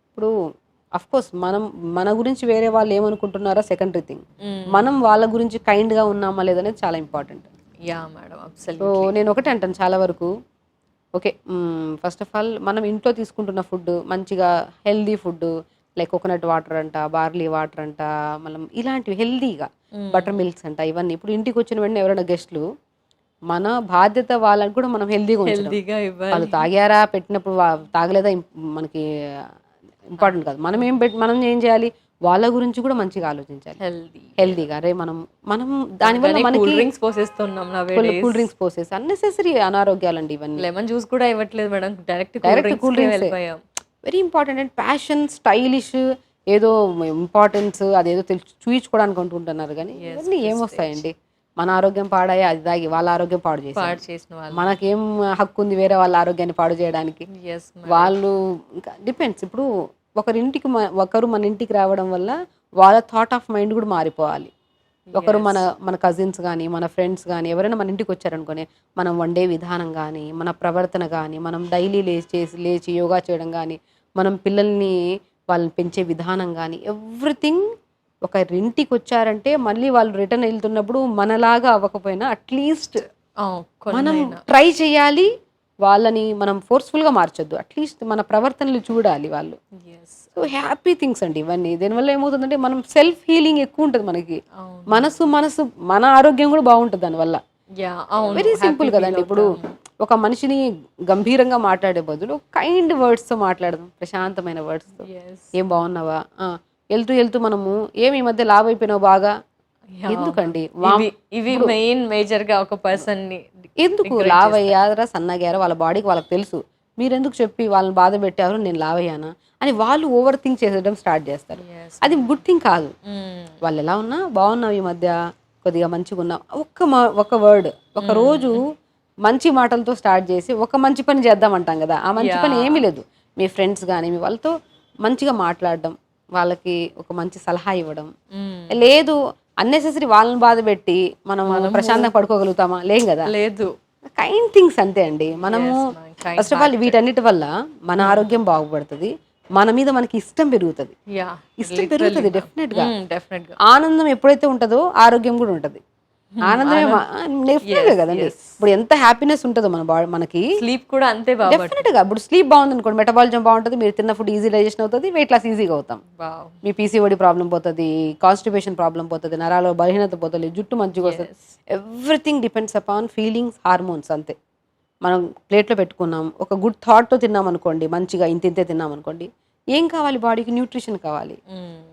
ఇప్పుడు అఫ్కోర్స్ మన గురించి వేరే వాళ్ళు ఏమనుకుంటున్నారో సెకండరీ థింగ్, మనం వాళ్ళ గురించి కైండ్గా ఉన్నామా లేదనేది చాలా ఇంపార్టెంట్. సో నేను ఒకటే అంటాను, చాలా వరకు ఓకే, ఫస్ట్ ఆఫ్ ఆల్ మనం ఇంట్లో తీసుకుంటున్న ఫుడ్ మంచిగా healthy food, like coconut water అంట, బార్లీ వాటర్ అంట, మనం ఇలాంటివి హెల్దీగా, బటర్ మిల్క్స్ అంట, ఇవన్నీ. ఇప్పుడు ఇంటికి వచ్చిన వెంటనే ఎవరైనా గెస్ట్లు, మన బాధ్యత వాళ్ళని కూడా మనం హెల్దీగా ఉంచడం. వాళ్ళు తాగారా, పెట్టినప్పుడు తాగలేదా మనకి ఇంపార్టెంట్ కాదు. మనం ఏం చేయాలి, వాళ్ళ గురించి కూడా మంచిగా ఆలోచించాలి, హెల్దీగా. అరే మనం దానివల్ల మనకి కూల్ డ్రింక్స్ పోసేసి అన్నెసెసరీ అనారోగ్యాలండి ఇవన్నీ. లెమన్ జ్యూస్ కూడా ఇవ్వట్లేదు madam, direct cool drinks. Very important and passion, stylish, ఏదో ఇంపార్టెన్స్ అదేదో చూయించుకోవడానికి అనుకుంటున్నారు. కానీ ఇవన్నీ ఏమొస్తాయండి, మన ఆరోగ్యం పాడాయా అది తాగి వాళ్ళ ఆరోగ్యం పాడు చేసిన మనకేం హక్కు ఉంది వేరే వాళ్ళ ఆరోగ్యాన్ని పాడు చేయడానికి? వాళ్ళు ఇంకా డిపెండ్స్. ఇప్పుడు ఒకరు మన ఇంటికి రావడం వల్ల వాళ్ళ థాట్ ఆఫ్ మైండ్ కూడా మారిపోవాలి. ఒకరు మన కజిన్స్ కానీ, మన ఫ్రెండ్స్ కానీ ఎవరైనా మన ఇంటికి వచ్చారనుకోని, మనం వండే విధానం కానీ, మన ప్రవర్తన కానీ, మనం డైలీ లేచి యోగా చేయడం కానీ, మనం పిల్లల్ని వాళ్ళని పెంచే విధానం కానీ ఎవ్రీథింగ్. ఒక ఇంటికి వచ్చారంటే మళ్ళీ వాళ్ళు రిటర్న్ వెళ్తున్నప్పుడు మనలాగా అవ్వకపోయినా అట్లీస్ట్ మనం ట్రై చేయాలి. వాళ్ళని మనం ఫోర్స్ఫుల్గా మార్చొద్దు, అట్లీస్ట్ మన ప్రవర్తనలు చూడాలి వాళ్ళు. సో హ్యాపీ థింగ్స్ అండి ఇవన్నీ. దీనివల్ల ఏమవుతుందంటే మనం సెల్ఫ్ హీలింగ్ ఎక్కువ ఉంటుంది మనకి. మనసు మన ఆరోగ్యం కూడా బాగుంటుంది దానివల్ల. వెరీ సింపుల్ కదండి. ఇప్పుడు ఒక మనిషిని గంభీరంగా మాట్లాడే బదులు కైండ్ వర్డ్స్తో మాట్లాడదాం, ప్రశాంతమైన వర్డ్స్తో. ఏం బాగున్నావా, వెళ్తూ మనము ఏమి ఈ మధ్య లావ్ అయిపోయినావు బాగా, ఎందుకండి ఇవి మెయిన్ మేజర్ గా ఒక పర్సన్ ని ఎందుకు లావ్ అయ్యారా సన్నగారా వాళ్ళ బాడీకి వాళ్ళకి తెలుసు. మీరెందుకు చెప్పి వాళ్ళని బాధ పెట్టారు నేను లావ్ అయ్యానా అని వాళ్ళు ఓవర్ థింక్ చేసేయడం స్టార్ట్ చేస్తారు. అది గుడ్ థింగ్ కాదు. వాళ్ళు ఎలా ఉన్నా బాగున్నావు, ఈ మధ్య కొద్దిగా మంచిగా ఉన్నావు, ఒక వర్డ్ ఒక రోజు మంచి మాటలతో స్టార్ట్ చేసి ఒక మంచి పని చేద్దామంటాం కదా, ఆ మంచి పని ఏమీ లేదు. మీ ఫ్రెండ్స్ కానీ మీ వాళ్ళతో మంచిగా మాట్లాడడం, వాళ్ళకి ఒక మంచి సలహా ఇవ్వడం. లేదు అన్నెసెసరీ వాళ్ళని బాధ పెట్టి మనం ప్రశాంతంగా పడుకోగలుగుతామా, లేం కదా. లేదు, కైండ్ థింగ్స్ అంతే అండి. మనము ఫస్ట్ ఆఫ్ ఆల్ వీటన్నిటి వల్ల మన ఆరోగ్యం బాగుపడుతుంది, మన మీద మనకి ఇష్టం పెరుగుతుంది. ఇష్టం పెరుగుతుంది డెఫినెట్ గా. ఆనందం ఎప్పుడైతే ఉంటుందో ఆరోగ్యం కూడా ఉంటుంది. ఆనందమే డెఫినెట్ గా కదండి. ఇప్పుడు ఎంత హ్యాపీనెస్ ఉంటుందో మన బాడీ, మనకి స్లీప్ కూడా అంతే డెఫినెట్ గా. ఇప్పుడు స్లీప్ బాగుంది అనుకోండి, మెటబాలిజం బాగుంటుంది, మీరు తిన్న ఫుడ్ ఈజీ డైజెషన్ అవుతుంది, వెయిట్ లాస్ ఈజీగా అవుతాం. మీ పీసీఓడి ప్రాబ్లం పోతుంది, కాన్స్టిపేషన్ ప్రాబ్లం పోతుంది, నరాల బలహీనత పోతుంది, జుట్టు మంచిగా వస్తుంది. Everything depends upon feelings, hormones అంతే. మనం ప్లేట్లో పెట్టుకున్నాం, ఒక గుడ్ థాట్తో తిన్నాం అనుకోండి, మంచిగా ఇంతే తిన్నాం అనుకోండి, ఏం కావాలి బాడీకి, న్యూట్రిషన్ కావాలి.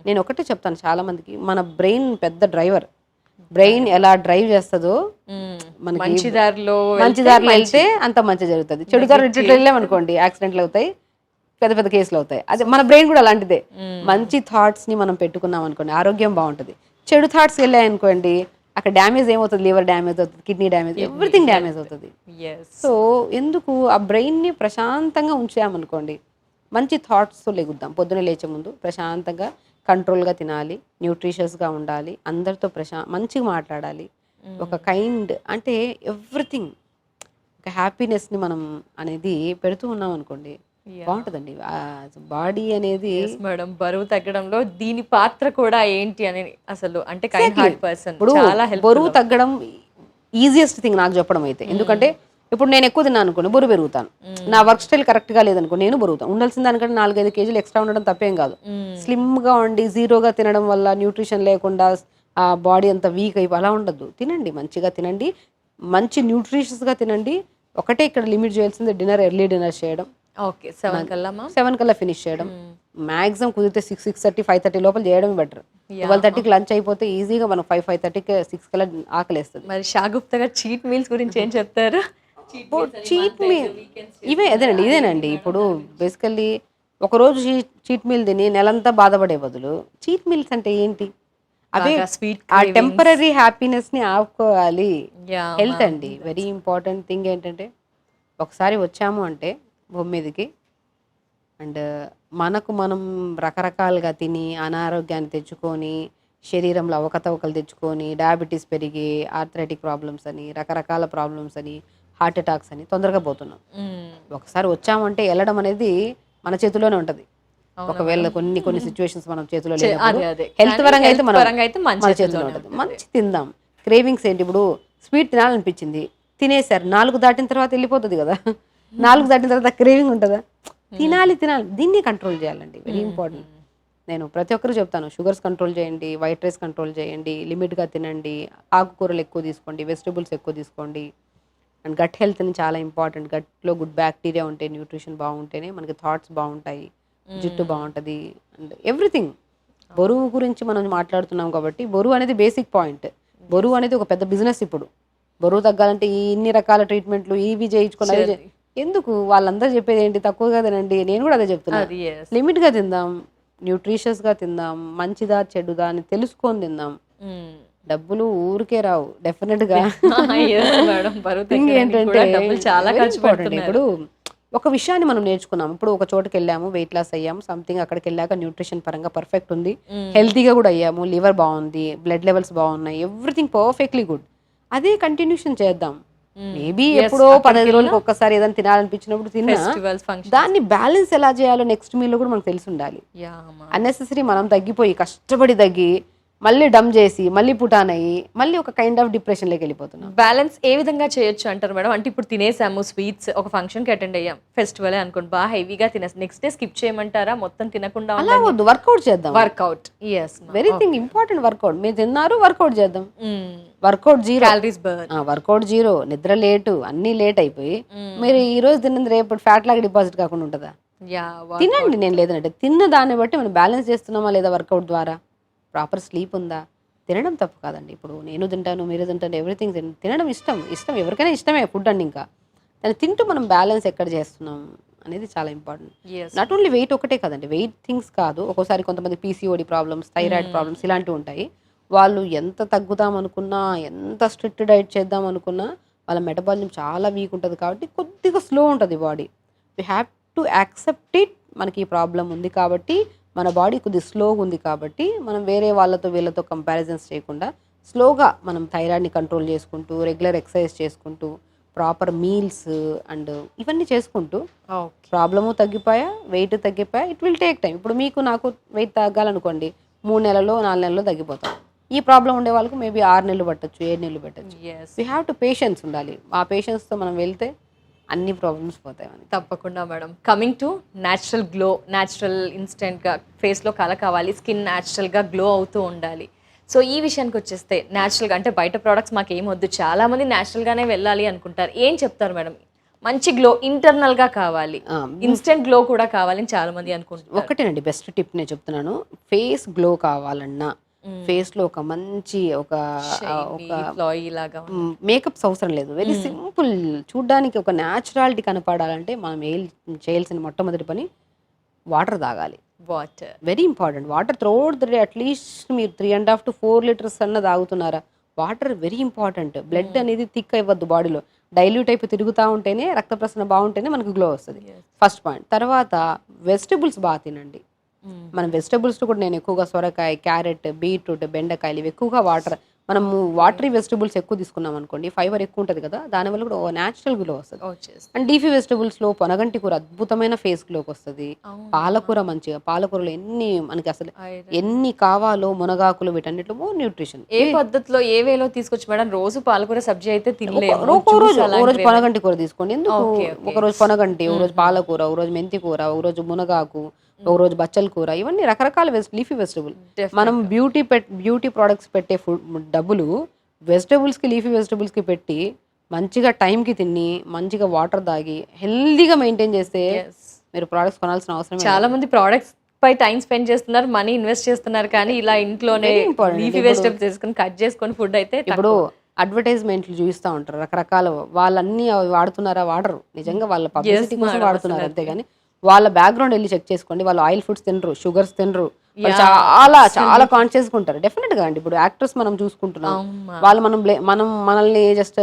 నేను ఒకటే చెప్తాను చాలా మందికి, మన బ్రెయిన్ పెద్ద డ్రైవర్. బ్రెయిన్ ఎలా డ్రైవ్ చేస్తుందో మనకి మంచి దారిలో వెళ్తే అంత మంచి జరుగుతుంది. చెడు దారిలో ఇట్లా వెళ్ళామనుకోండి యాక్సిడెంట్లు అవుతాయి, పెద్ద కేసులు అవుతాయి. అదే మన బ్రెయిన్ కూడా అలాంటిదే. మంచి థాట్స్ ని మనం పెట్టుకున్నాం అనుకోండి ఆరోగ్యం బాగుంటుంది. చెడు థాట్స్ వెళ్ళాయనుకోండి అక్కడ డ్యామేజ్ ఏమవుతుంది, లివర్ డ్యామేజ్ అవుతుంది, కిడ్నీ డ్యామేజ్, ఎవ్రీథింగ్ డ్యామేజ్ అవుతుంది. సో ఎందుకు ఆ బ్రెయిన్ ని ప్రశాంతంగా ఉంచామనుకోండి, మంచి థాట్స్తో లెగుద్దాం. పొద్దున లేచే ముందు ప్రశాంతంగా కంట్రోల్గా తినాలి, న్యూట్రిషియస్గా ఉండాలి, అందరితో మంచిగా మాట్లాడాలి, ఒక కైండ్ అంటే ఎవ్రీథింగ్ ఒక హ్యాపీనెస్ని మనం అనేది పెడుతూ ఉన్నాం అనుకోండి బాగుంటుందండి బాడీ అనేది. మేడం బరువు తగ్గడంలో దీని పాత్ర కూడా ఏంటి అని అసలు అంటే బరువు తగ్గడం ఈజియెస్ట్ థింగ్ నాకు చెప్పడం అయితే. ఎందుకంటే ఇప్పుడు నేను ఎక్కువ తిన్నాను అనుకోండి బరువు పెరుగుతాను, నా వర్క్ స్టైల్ కరెక్ట్గా లేదనుకో నేను బరుగుతాను. ఉండాల్సిన దానికంటే 4-5 కేజీలు ఎక్స్ట్రా ఉండడం తప్పేం కాదు. స్లిమ్గా ఉండి జీరోగా తినడం వల్ల న్యూట్రిషన్ లేకుండా ఆ బాడీ అంతా వీక్ అయిపో అలా ఉండద్దు. తినండి, మంచిగా తినండి, మంచి న్యూట్రిషియస్గా తినండి. ఒకటే ఇక్కడ లిమిట్ చేయాల్సింది డిన్నర్, ఎర్లీ డిన్నర్ చేయడం. 7 కల్లా ఫినిష్ చేయడం, మాక్సిమం కుదిరితే 6:30, 5:30 లోపల చేయడం బెటర్. 12:30కి లంచ్ అయిపోతే ఈజీగా మనం 5:30కి 6 కల్లా ఆకలేస్తుంది. మరి షాగుప్తగా చీట్ మీల్స్ గురించి ఏం చెప్తారు? చీట్ మీల్ ఇదేనండి. ఇప్పుడు బేసికల్లీ ఒకరోజు చీట్ మీల్ తిని నెలంతా బాధపడే బదులు చీట్ మీల్స్ అంటే ఏంటి, అవే ఆ టెంపరీ హ్యాపీనెస్ ని ఆపుకోవాలి. హెల్త్ అండి వెరీ ఇంపార్టెంట్ థింగ్. ఏంటంటే ఒకసారి వచ్చాము అంటే భూమి మీదకి అండ్ మనకు మనం రకరకాలుగా తిని అనారోగ్యాన్ని తెచ్చుకొని, శరీరంలో అవకతవకలు తెచ్చుకొని, డయాబెటీస్ పెరిగి, ఆర్థరైటిక్ ప్రాబ్లమ్స్ అని, రకరకాల ప్రాబ్లమ్స్ అని, హార్ట్ అటాక్స్ అని తొందరగా పోతున్నాం. ఒకసారి వచ్చామంటే వెళ్ళడం అనేది మన చేతిలోనే ఉంటుంది. ఒకవేళ కొన్ని సిచ్యువేషన్స్ మనం చేతిలో లేదు, హెల్త్ పరంగా అయితే మన చేతిలో ఉంటుంది. మంచి తిందాం. క్రేవింగ్స్ ఏంటి, ఇప్పుడు స్వీట్ తినాలనిపించింది తినేసారు, 4 దాటిన తర్వాత వెళ్ళిపోతుంది కదా. 4 దాటిన తర్వాత క్రేవింగ్ ఉంటుందా? తినాలి. దీన్ని కంట్రోల్ చేయాలండి, వెరీ ఇంపార్టెంట్. నేను ప్రతి ఒక్కరు చెప్తాను, షుగర్స్ కంట్రోల్ చేయండి, వైట్ రైస్ కంట్రోల్ చేయండి, లిమిట్గా తినండి, ఆకుకూరలు ఎక్కువ తీసుకోండి, వెజిటబుల్స్ ఎక్కువ తీసుకోండి. అండ్ గట్ హెల్త్ని చాలా ఇంపార్టెంట్. గట్లో గుడ్ బ్యాక్టీరియా ఉంటే, న్యూట్రిషన్ బాగుంటేనే మనకి థాట్స్ బాగుంటాయి, జుట్టు బాగుంటుంది అండ్ ఎవ్రీథింగ్. బరువు గురించి మనం మాట్లాడుతున్నాం కాబట్టి బరువు అనేది బేసిక్ పాయింట్. బరువు అనేది ఒక పెద్ద బిజినెస్. ఇప్పుడు బరువు తగ్గాలంటే ఇన్ని రకాల ట్రీట్మెంట్లు ఇవి చేయించుకున్నది ఎందుకు? వాళ్ళందరూ చెప్పేది ఏంటి, తక్కువగా తినండి. నేను కూడా అదే చెప్తున్నాను, లిమిట్గా తిందాం, న్యూట్రిషియస్గా తిందాం, మంచిదా చెడుదా అని తెలుసుకొని తిందాం. డబ్బులు ఊరికే రావు డెఫినెట్ గా. ఏంటంటే ఇప్పుడు ఒక విషయాన్ని మనం నేర్చుకున్నాం, ఇప్పుడు ఒక చోటుకి వెళ్ళాము, వెయిట్ లాస్ అయ్యాము, సంథింగ్ అక్కడికి వెళ్ళాక న్యూట్రిషన్ పరంగా పర్ఫెక్ట్ ఉంది, హెల్తీగా కూడా అయ్యాము, లివర్ బాగుంది, బ్లడ్ లెవెల్స్ బాగున్నాయి, ఎవ్రీథింగ్ పర్ఫెక్ట్లీ గుడ్. అదే కంటిన్యూషన్ చేద్దాం. మేబీ ఎప్పుడో 15 రోజులకు ఒక్కసారి ఏదైనా తినాలనిపించినప్పుడు తిన్నా ఫెస్టివల్స్ ఫంక్షన్ దాన్ని బ్యాలెన్స్ ఎలా చేయాలో నెక్స్ట్ మీల్లో కూడా మనకు తెలిసి ఉండాలి. యా అన్నెసెసరీ మనం తగ్గిపోయి కష్టపడి తగ్గి మళ్ళీ డమ్ చేసి మళ్ళీ పుటాన్ అయ్యి మళ్ళీ ఒక కైండ్ ఆఫ్ డిప్రెషన్లోకి వెళ్ళిపోతున్నాం. బ్యాలెన్స్ ఏ విధంగా చేయొచ్చు అంటారు మేడం? అంటే ఇప్పుడు తినేసాము స్వీట్స్, ఒక ఫంక్షన్కి అటెండ్ అయ్యాం, ఫెస్టివల్ అనుకోండి, బాగా హెవీగా తినేసి నెక్స్ట్ డే స్కిప్ చేయమంటారా? మొత్తం తినకుండా అలా వద్దు, వర్కౌట్ చేద్దాం. Workout very thing important. Workout మీరు తిన్నారు, వర్కౌట్ చేద్దాం. Workout zero, calories burn, workout zero, నిద్ర లేటు, అన్ని లేట్ అయిపోయి మీరు ఈ రోజు తిన్నది రేపు ఫ్యాట్ లాగా డిపాజిట్ కాకుండా ఉంటుందా? తినండి, నేను లేదంటే తిన్న దాన్ని బట్టి మనం బ్యాలెన్స్ చేస్తున్నామా లేదా వర్కౌట్ ద్వారా, ప్రాపర్ స్లీప్ ఉందా, తినడం తప్పు కాదండి. ఇప్పుడు నేను తింటాను, మీరు తింటాను, ఎవ్రీథింగ్ తినడం ఇష్టం ఎవరికైనా ఇష్టమే ఫుడ్ అండి. ఇంకా దాన్ని తింటూ మనం బ్యాలెన్స్ ఎక్కడ చేస్తున్నాం అనేది చాలా ఇంపార్టెంట్. నాట్ ఓన్లీ వెయిట్ ఒకటే కదండి, వెయిట్ థింగ్స్ కాదు. ఒక్కోసారి కొంతమంది పీసీఓడి ప్రాబ్లమ్స్, థైరాయిడ్ ప్రాబ్లమ్స్ ఇలాంటివి ఉంటాయి. వాళ్ళు ఎంత తగ్గుదాం అనుకున్నా, ఎంత స్ట్రిక్ట్ డైట్ చేద్దాం అనుకున్నా వాళ్ళ మెటబాలిజం చాలా వీక్ ఉంటుంది. కాబట్టి కొద్దిగా స్లో ఉంటుంది body. We have to accept it. మనకి ఈ ప్రాబ్లం ఉంది కాబట్టి, మన బాడీ కొద్దిగా స్లోగా ఉంది కాబట్టి, మనం వేరే వాళ్ళతో వీళ్ళతో కంపారిజన్స్ చేయకుండా స్లోగా మనం థైరాయిడ్ని కంట్రోల్ చేసుకుంటూ, రెగ్యులర్ ఎక్సర్సైజ్ చేసుకుంటూ, ప్రాపర్ మీల్స్ అండ్ ఇవన్నీ చేసుకుంటూ ప్రాబ్లము తగ్గిపోయా, వెయిట్ తగ్గిపోయా, ఇట్ విల్ టేక్ టైం. ఇప్పుడు మీకు నాకు వెయిట్ తగ్గాలనుకోండి, 3 నెలల్లో 4 నెలల్లో తగ్గిపోతాం. ఈ ప్రాబ్లం ఉండే వాళ్ళకి మేబీ 6 నెలలు పట్టచ్చు, 7 నెలలు పట్టచ్చు. వీ హ్యావ్ టు పేషెన్స్ ఉండాలి. ఆ పేషెన్స్తో మనం వెళ్తే అన్ని ప్రాబ్లమ్స్ పోతాయి మనకి. తప్పకుండా madam. Coming to natural glow, natural ఇన్స్టెంట్గా ఫేస్లో కళ కావాలి, స్కిన్ న్యాచురల్గా గ్లో అవుతూ ఉండాలి. సో ఈ విషయానికి వచ్చేస్తే న్యాచురల్గా అంటే బయట ప్రోడక్ట్స్ మాకు ఏమొద్దు, చాలామంది న్యాచురల్గానే వెళ్ళాలి అనుకుంటారు. ఏం చెప్తారు మేడం? మంచి గ్లో ఇంటర్నల్గా కావాలి, ఇన్స్టెంట్ గ్లో కూడా కావాలని చాలామంది అనుకుంటారు. ఒకటేనండి బెస్ట్ టిప్ నేను చెప్తున్నాను. ఫేస్ గ్లో కావాలన్నా, ఫేస్ లో ఒక మంచి ఒక మేకప్స్ అవసరం లేదు, వెరీ సింపుల్. చూడ్డానికి ఒక న్యాచురాలిటీ కనపడాలంటే మనం చేయాల్సిన మొట్టమొదటి పని వాటర్ తాగాలి. Water very important. Water throughout the day at least మీరు 3.5 to 4 లీటర్స్ అన్న తాగుతున్నారా? Water very important. బ్లడ్ అనేది థిక్ అయిపోద్దు బాడీలో, డైల్యూట్ అయిపోయి తిరుగుతూ ఉంటేనే, రక్త ప్రసరణ బాగుంటేనే మనకు గ్లో వస్తుంది. First point. తర్వాత వెజిటబుల్స్ బాగా తినండి. మనం వెజిటబుల్స్ కూడా నేను ఎక్కువగా సొరకాయ, క్యారెట్, బీట్రూట్, బెండకాయలు ఇవి ఎక్కువగా మనము వాటరీ వెజిటబుల్స్ ఎక్కువ తీసుకున్నాం అనుకోండి, ఫైబర్ ఎక్కువ ఉంటుంది కదా, దానివల్ల కూడా న్యాచురల్ గ్లో వస్తుంది. అండ్ లీఫీ వెజిటబుల్స్ లో పొనగంటి కూర అద్భుతమైన ఫేస్ గ్లోకి వస్తుంది. పాలకూర మంచిగా, పాలకూరలో మనకి అసలు ఎన్ని కావాలో, మునగాకులు, వీటన్నిటిలో మోర్ న్యూట్రిషన్. ఏ పద్ధతిలో ఏ వేలో తీసుకొచ్చి మేడం? రోజు పాలకూర సబ్జీ అయితే తినలేము, ఓ రోజు పొనగంటి కూర తీసుకోండి. ఎందుకు? ఒక రోజు పొనగంటి, ఒక రోజు పాలకూర, ఒక రోజు మెంతి కూర, ఒక రోజు మునగాకు, ఒక రోజు బచ్చల కూర, ఇవన్నీ రకరకాల లీఫీ వెజిటబుల్. మనం బ్యూటీ ప్రోడక్ట్స్ పెట్టే డబ్బులు వెజిటబుల్స్కి, లీఫీ వెజిటబుల్స్కి పెట్టి మంచిగా టైంకి తిని, మంచిగా వాటర్ తాగి, హెల్దీగా మెయింటైన్ చేస్తే మీరు ప్రోడక్ట్స్ కొనాల్సిన అవసరం. చాలా మంది ప్రోడక్ట్స్ పై టైం స్పెండ్ చేస్తున్నారు, మనీ ఇన్వెస్ట్ చేస్తున్నారు, కానీ ఇలా ఇంట్లోనే లీఫీ వెజిటబుల్స్ చేసుకొని కట్ చేసుకొని ఫుడ్ అయితే. ఇప్పుడు అడ్వర్టైజ్మెంట్లు చూపిస్తూ ఉంటారు రకరకాల, వాళ్ళన్నీ వాడుతున్నారా? వాడరు. నిజంగా వాళ్ళ పబ్లిసిటీ కోసం వాడుతున్నారు అంతేగాని వాళ్ళ బ్యాక్గ్రౌండ్ వెళ్ళి చెక్ చేసుకోండి. వాళ్ళు ఆయిల్ ఫుడ్స్ తినరు, షుగర్స్ తినరు, చాలా చాలా కాన్షియస్ గా ఉంటారు. డెఫినెట్ గా అండి. ఇప్పుడు యాక్టర్స్ మనం చూసుకుంటున్నాం, వాళ్ళు మనల్ని జస్ట్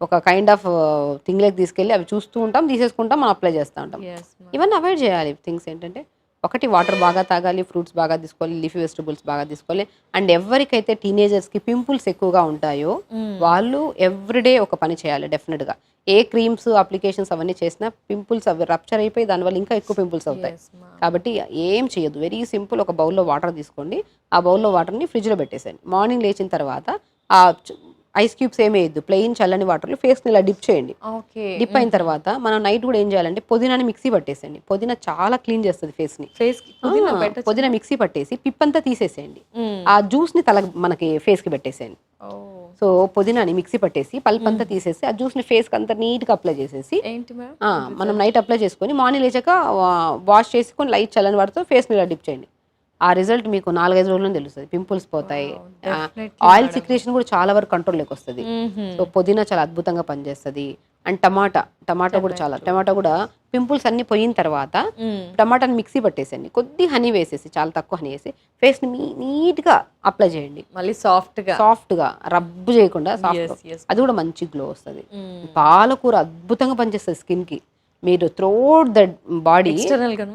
ఒక కైండ్ ఆఫ్ థింగ్ లైక్ తీసుకెళ్ళి అవి చూస్తూ ఉంటాం, తీసేసుకుంటాం, మనం అప్లై చేస్తూ ఉంటాం. ఇవన్నీ అవాయిడ్ చేయాలి. థింగ్స్ ఏంటంటే, ఒకటి వాటర్ బాగా తాగాలి, ఫ్రూట్స్ బాగా తీసుకోవాలి, లీఫీ వెజిటబుల్స్ బాగా తీసుకోవాలి. అండ్ ఎవరికైతే టీనేజర్స్కి పింపుల్స్ ఎక్కువగా ఉంటాయో వాళ్ళు ఎవ్రీడే ఒక పని చేయాలి డెఫినెట్గా. ఏ క్రీమ్స్, అప్లికేషన్స్ అవన్నీ చేసినా పింపుల్స్ అవి రప్చర్ అయిపోయి దానివల్ల ఇంకా ఎక్కువ పింపుల్స్ అవుతాయి. కాబట్టి ఏం చేయొద్దు, వెరీ సింపుల్. ఒక బౌల్లో వాటర్ తీసుకోండి, ఆ బౌల్లో వాటర్ని ఫ్రిడ్జ్లో పెట్టేసేయండి. మార్నింగ్ లేచిన తర్వాత ఆ ఐస్ క్యూబ్స్ ఏమి వేయద్దు, ప్లెయిన్ చల్లని వాటర్లో ఫేస్ని ఇలా డిప్ చేయండి. డిప్ అయిన తర్వాత మనం నైట్ కూడా ఏం చేయాలంటే పుదీనాని మిక్సీ పట్టేసేయండి. పుదీనా చాలా క్లీన్ చేస్తుంది ఫేస్ని. పుదీనా మిక్సీ పట్టేసి పిప్పంతా తీసేసేయండి. ఆ జ్యూస్ని మనకి ఫేస్కి పెట్టేసేయండి. సో పుదీనాని మిక్సీ పట్టేసి పల్పంతా తీసేసి ఆ జ్యూస్ని ఫేస్కి అంతా నీట్గా అప్లై చేసేసి మనం నైట్ అప్లై చేసుకొని మార్నింగ్ లేచాక వాష్ చేసుకొని లైట్ చల్లని వాటితో ఫేస్ని ఇలా డిప్ చేయండి. ఆ రిజల్ట్ మీకు 4-5 రోజుల్లో తెలుస్తుంది. పింపుల్స్ పోతాయి. ఆయిల్ సిక్రేషన్ కూడా చాలా వరకు కంట్రోల్లోకి వస్తుంది. సో పుదీనా చాలా అద్భుతంగా పనిచేస్తుంది. అండ్ టమాటా కూడా పింపుల్స్ అన్ని పోయిన తర్వాత టమాటాని మిక్సీ పట్టేసేయండి, కొద్ది హనీ వేసేసి, చాలా తక్కువ హనీ వేసి ఫేస్ ని నీట్ గా అప్లై చేయండి. మళ్ళీ సాఫ్ట్ గా రబ్ చేయకుండా అది కూడా మంచి గ్లో వస్తుంది. పాలకూర అద్భుతంగా పనిచేస్తుంది స్కిన్ కి. మీరు throughout the body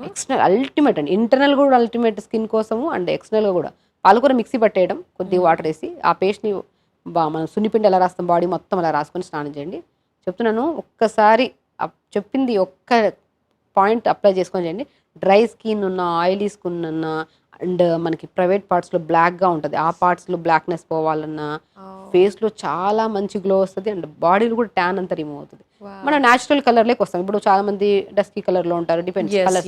external ultimate అండి, ఇంటర్నల్ కూడా అల్టిమేట్ స్కిన్ కోసము అండ్ ఎక్స్టర్నల్ గా కూడా. పాలకూర మిక్సీ పట్టేయడం, కొద్దిగా వాటర్ వేసి ఆ పేస్ట్ని మనం సున్నిపిండి ఎలా రాస్తాం బాడీ మొత్తం అలా రాసుకొని స్నానం చేయండి. చెప్తున్నాను. ఒక్కసారి చెప్పింది ఒక్క పాయింట్ అప్లై చేసుకొని చేయండి. డ్రై స్కిన్ ఉన్న, ఆయిలీ స్కిన్ ఉన్న, అండ్ మనకి ప్రైవేట్ పార్ట్స్లో బ్లాక్గా ఉంటుంది, ఆ పార్ట్స్లో బ్లాక్నెస్ పోవాలన్నా, ఫేస్లో చాలా మంచి గ్లో వస్తుంది, అండ్ బాడీలో కూడా ట్యాన్ అంతా రిమూవ్ అవుతుంది. మనం న్యాచురల్ కలర్లోకి వస్తాం. ఇప్పుడు చాలా మంది డస్కీ కలర్లో ఉంటారు, డిపెండ్స్ కలర్.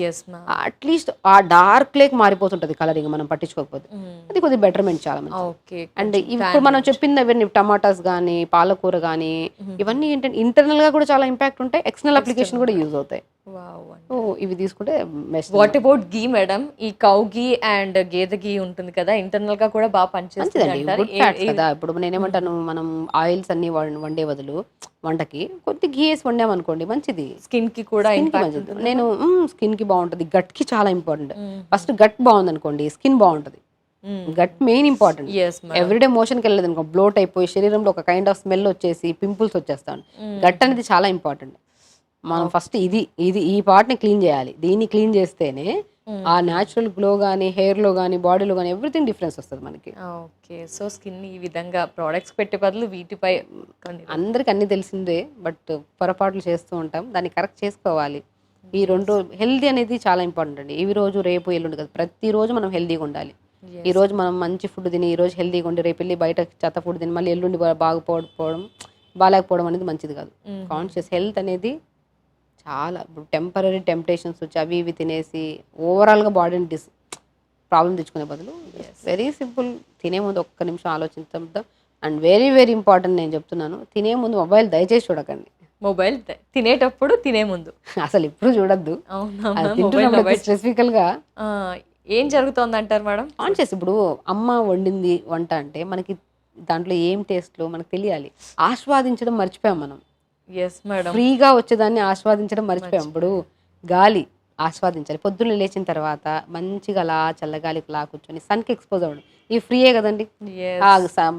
అట్లీస్ట్ ఆ డార్క్ లేక్ మారిపోతుంటుంది కలరింగ్ మనం పట్టించుకోకపోతే. అది కొద్దిగా బెటర్మెంట్ చాలా మంచి. అండ్ ఇప్పుడు మనం చెప్పింది అవన్నీ టమాటాస్ కానీ, పాలకూర కానీ, ఇవన్నీ ఏంటంటే ఇంటర్నల్ గా కూడా చాలా ఇంపాక్ట్ ఉంటాయి, ఎక్స్టర్నల్ అప్లికేషన్ కూడా యూజ్ అవుతాయి. ఇవి తీసుకుంటే best. What about ghee madam? ఈ కౌ గీ అండ్ గేదె గీ ఉంటుంది కదా, ఇంటర్నల్ గా కూడా బాగా పనిచేస్తుంది గుడ్ ఫ్యాట్స్ కదా. ఇప్పుడు నేనేమంటాను, మనం ఆయిల్స్ అన్ని వండే బదులు వంటకి కొద్ది ఘీ వేసి వండామనుకోండి మంచిది, స్కిన్ కి కూడా మంచిది. నేను స్కిన్ కి బాగుంటుంది, గట్ కి చాలా ఇంపార్టెంట్. ఫస్ట్ గట్ బాగుంది అనుకోండి స్కిన్ బాగుంటుంది. Gut main important. ఎవ్రీడే మోషన్కి వెళ్ళలేదు అనుకో, బ్లోట్ అయిపోయి శరీరంలో ఒక కైండ్ ఆఫ్ స్మెల్ వచ్చేసి పింపుల్స్ వచ్చేస్తాను. గట్ అనేది చాలా ఇంపార్టెంట్. మనం ఫస్ట్ ఈ పార్ట్ ని క్లీన్ చేయాలి. దీన్ని క్లీన్ చేస్తేనే ఆ న్యాచురల్ గ్లో కానీ, హెయిర్ లో కానీ, బాడీలో కానీ ఎవ్రీథింగ్ డిఫరెన్స్ వస్తుంది మనకి. ఓకే, సో స్కిన్ ఈ విధంగా ప్రోడక్ట్స్ పెట్టే బదులు వీటిపై అందరికి అన్ని తెలిసిందే, బట్ పొరపాట్లు చేస్తూ ఉంటాం, దాన్ని కరెక్ట్ చేసుకోవాలి. ఈ 2 రోజులు హెల్దీ అనేది చాలా ఇంపార్టెంట్ అండి. ఈ రోజు రేపు ఎల్లుండి కదా, ప్రతిరోజు మనం హెల్దీగా ఉండాలి. ఈ రోజు మనం మంచి ఫుడ్ తిని ఈ రోజు హెల్దీగా ఉండి రేపు వెళ్ళి బయట చెత్త ఫుడ్ తిని మళ్ళీ ఎల్లుండి బాగాలేకపోవడం అనేది మంచిది కాదు. కాన్షియస్ హెల్త్ అనేది చాలా, ఇప్పుడు టెంపరీ టెంప్టేషన్స్ వచ్చి అవి ఇవి తినేసి ఓవరాల్గా బాడీని ప్రాబ్లం తెచ్చుకునే బదులు వెరీ సింపుల్, తినే ముందు ఒక్క నిమిషం ఆలోచించడం. అండ్ వెరీ వెరీ ఇంపార్టెంట్, నేను చెప్తున్నాను, తినే ముందు మొబైల్ దయచేసి చూడకండి. మొబైల్ తినేటప్పుడు, తినే ముందు అసలు ఇప్పుడు చూడొద్దు. తింటున్నప్పుడు స్పెసిఫికల్ గా ఏం జరుగుతుంది అంటారు మేడం? కాన్షియస్, ఇప్పుడు అమ్మ వండింది వంట అంటే మనకి దాంట్లో ఏం టేస్ట్లో మనకు తెలియాలి. ఆస్వాదించడం మర్చిపోయాం మనం. ఫ్రీగా వచ్చేదాన్ని ఆస్వాదించడం మర్చిపోయాం. ఇప్పుడు గాలి ఆస్వాదించాలి. పొద్దున్న లేచిన తర్వాత మంచిగా అలా చల్లగాలికి లా కూర్చొని సన్కి ఎక్స్పోజ్ అవ్వడం, ఈ ఫ్రీయే కదండి.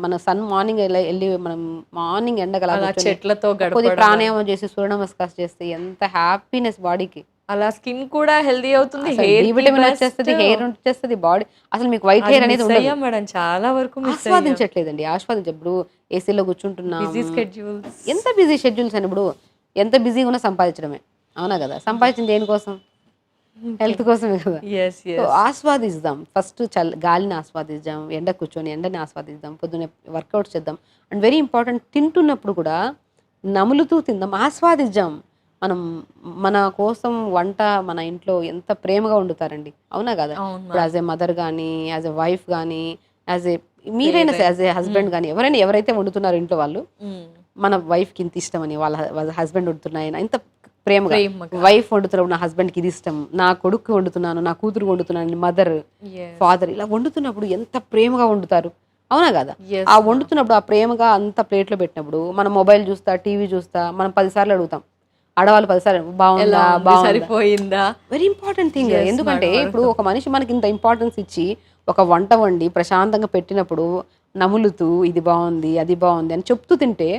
మన సన్ మార్నింగ్ వెళ్ళి మనం మార్నింగ్ ఎండగలా చెట్లతో కొద్ది ప్రాణాయామం చేసి సూర్య నమస్కారం చేస్తే ఎంత హ్యాపీనెస్ బాడీకి. అలా స్కిన్ కూడా హెల్దీ అవుతుంది, విటమిన్ వచ్చేస్తుంది, హెయిర్ వచ్చేస్తుంది, బాడీ అసలు మీకు వైట్ హెయిర్ అనేది ఉండదు మేడం. చాలా వరకు ఆస్వాదించట్లేదండి. ఇప్పుడు ఏసీలో కూర్చుంటున్నాం, ఎంత బిజీ షెడ్యూల్స్ అని. ఇప్పుడు ఎంత బిజీగా ఉన్నా సంపాదించడమే, అవునా కదా? సంపాదించింది దేనికోసం? హెల్త్ కోసమే కదా. ఆస్వాదిద్దాం ఫస్ట్, గాలిని ఆస్వాదిద్దాం, ఎండ కూర్చొని ఎండని ఆస్వాదిద్దాం, పొద్దున్నే వర్కౌట్ చేద్దాం. అండ్ వెరీ ఇంపార్టెంట్, తింటున్నప్పుడు కూడా నములుతూ తిందాం, ఆస్వాదిద్దాం. మనం మన కోసం వంట మన ఇంట్లో ఎంత ప్రేమగా వండుతారండి, అవునా కదా? ఇప్పుడు యాజ్ ఏ మదర్ కానీ, యాజ్ ఎ వైఫ్ కానీ, యాజ్ ఏ మీరైనా యాజ్ ఏ హస్బెండ్ కానీ, ఎవరైతే వండుతున్నారు ఇంట్లో వాళ్ళు, మన వైఫ్కి ఇంత ఇష్టం అని వాళ్ళ హస్బెండ్ వండుతున్నాయని ఇంత ప్రేమగా, వైఫ్ వండుతున్నారు నా హస్బెండ్కి ఇది ఇష్టం, నా కొడుకు వండుతున్నాను, నా కూతురు వండుతున్నాను, మదర్ ఫాదర్ ఇలా వండుతున్నప్పుడు ఎంత ప్రేమగా వండుతారు, అవునా కదా? ఆ వండుతున్నప్పుడు ఆ ప్రేమగా అంత ప్లేట్లో పెట్టినప్పుడు మనం మొబైల్ చూస్తా, టీవీ చూస్తా, మనం 10 సార్లు అడుగుతాం. ఆడవాళ్ళు 10 సార్లు సరిపోయిందా, వెరీ ఇంపార్టెంట్ థింగ్. ఎందుకంటే ఇప్పుడు ఒక మనిషి మనకి ఇంత ఇంపార్టెన్స్ ఇచ్చి ఒక వంట వండి ప్రశాంతంగా పెట్టినప్పుడు నములుతూ ఇది బాగుంది అది బాగుంది అని చెప్తూ తింటే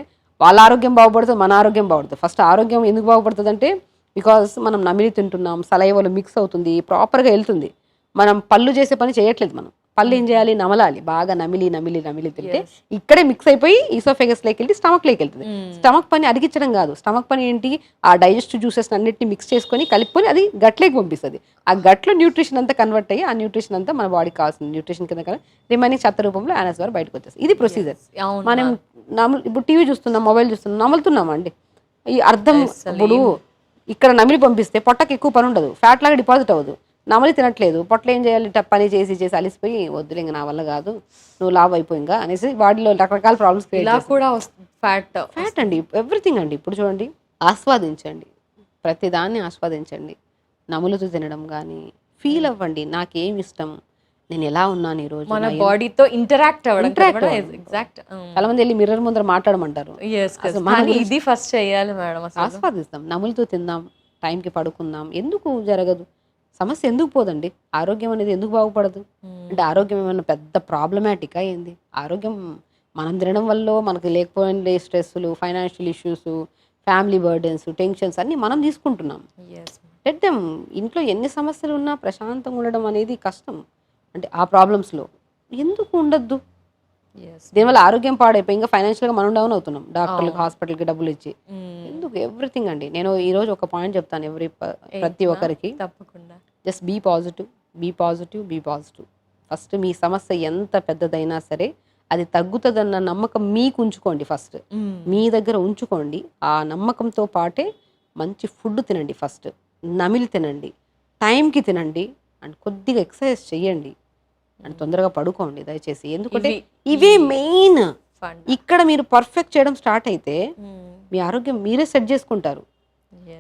వాళ్ళ ఆరోగ్యం బాగుపడుతుంది, మన ఆరోగ్యం బాగుపడుతుంది. ఫస్ట్ ఆరోగ్యం ఎందుకు బాగుపడుతుంది అంటే బికాస్ మనం నమిలి తింటున్నాం, సలైవలో మిక్స్ అవుతుంది, ప్రాపర్గా వెళ్తుంది. మనం పళ్ళు చేసే పని చేయట్లేదు. మనం పళ్ళు ఏం చేయాలి? నమలాలి, బాగా నమిలి నమిలి నమిలి తింటే ఇక్కడే మిక్స్ అయిపోయి ఈసోఫేగస్ లోకి వెళ్ళి స్టమక్ లోకి వెళ్తుంది. స్టమక్ పని అరిగించడం కాదు, స్టమక్ పని ఏంటి? ఆ డైజెస్టివ్ జ్యూసెస్ అన్నిటిని మిక్స్ చేసుకొని కలుపుకొని అది గట్లోకి పంపిస్తుంది. ఆ గట్లో న్యూట్రిషన్ అంతా కన్వర్ట్ అయ్యి ఆ న్యూట్రిషన్ అంతా మన బాడీకి కావాల్సిన న్యూట్రిషన్ కింద రిమైనింగ్ చెత్త రూపంలో యానస్ ద్వారా బయటకు వచ్చేస్తుంది. ఇది ప్రొసీజర్. మనం ఇప్పుడు టీవీ చూస్తున్నాం, మొబైల్ చూస్తున్నాం, నములుతున్నాం అండి. ఈ అర్థం ఇప్పుడు ఇక్కడ నమిలి పంపిస్తే పొట్టకి ఎక్కువ పని ఉండదు, ఫ్యాట్ లాగా డిపాజిట్ అవ్వదు. నమలి తినట్లేదు, పొట్టలు ఏం చేయాలి? పని చేసి చేసి అలిసిపోయి వద్దులే ఇంకా నా వల్ల కాదు, నువ్వు లావ్ అయిపోయింగా అనేసి బాడీలో రకరకాల ప్రాబ్లమ్స్ ఫ్యాట్ అండి, ఎవ్రీథింగ్ అండి. ఇప్పుడు చూడండి, ఆస్వాదించండి, ప్రతి దాన్ని ఆస్వాదించండి. నములుతూ తినడం కానీ, ఫీల్ అవ్వండి, నాకేం ఇష్టం, నేను ఎలా ఉన్నాను ఈ రోజు, మన బాడీతో ఇంటరాక్ట్ అవ్వడం. చాలా మంది వెళ్ళి మిర్రర్ ముందర మాట్లాడమంటారు, ఇది ఫస్ట్ చేయాలి మేడం. ఆస్వాదిస్తాం, నములుతూ తిందాం, టైంకి పడుకుందాం. ఎందుకు జరగదు? సమస్య ఎందుకు పోదండి? ఆరోగ్యం అనేది ఎందుకు బాగుపడదు? అంటే ఆరోగ్యం ఏమైనా పెద్ద ప్రాబ్లమాటికా ఏంది? ఆరోగ్యం మనం తినడం వల్ల మనకి లేకపోయిన స్ట్రెస్లు, financial issues, family burdens, tensions అన్నీ మనం తీసుకుంటున్నాం. Let them. ఇంట్లో ఎన్ని సమస్యలు ఉన్నా ప్రశాంతంగా ఉండడం అనేది కష్టం. అంటే ఆ ప్రాబ్లమ్స్లో ఎందుకు ఉండద్దు? దీనివల్ల ఆరోగ్యం పాడైపోయి ఇంకా ఫైనాన్షియల్గా మనం డౌన్ అవుతున్నాం, డాక్టర్లకు హాస్పిటల్కి డబ్బులు ఇచ్చి. ఎందుకు ఎవ్రీథింగ్ అండి. నేను ఈరోజు ఒక పాయింట్ చెప్తాను ప్రతి ఒక్కరికి. తప్పకుండా. Just be positive, be positive, be positive. First మీ సమస్య ఎంత పెద్దదైనా సరే అది తగ్గుతుందన్న నమ్మకం మీకు ఉంచుకోండి. ఫస్ట్ మీ దగ్గర ఉంచుకోండి. ఆ నమ్మకంతో పాటే మంచి ఫుడ్ తినండి, ఫస్ట్ నమిలి తినండి, టైంకి తినండి, అండ్ కొద్దిగా ఎక్సర్సైజ్ చేయండి, అండ్ తొందరగా పడుకోండి దయచేసి. ఎందుకంటే ఇవే మెయిన్. ఇక్కడ మీరు పర్ఫెక్ట్ చేయడం స్టార్ట్ అయితే మీ ఆరోగ్యం మీరే సెట్ చేసుకుంటారు.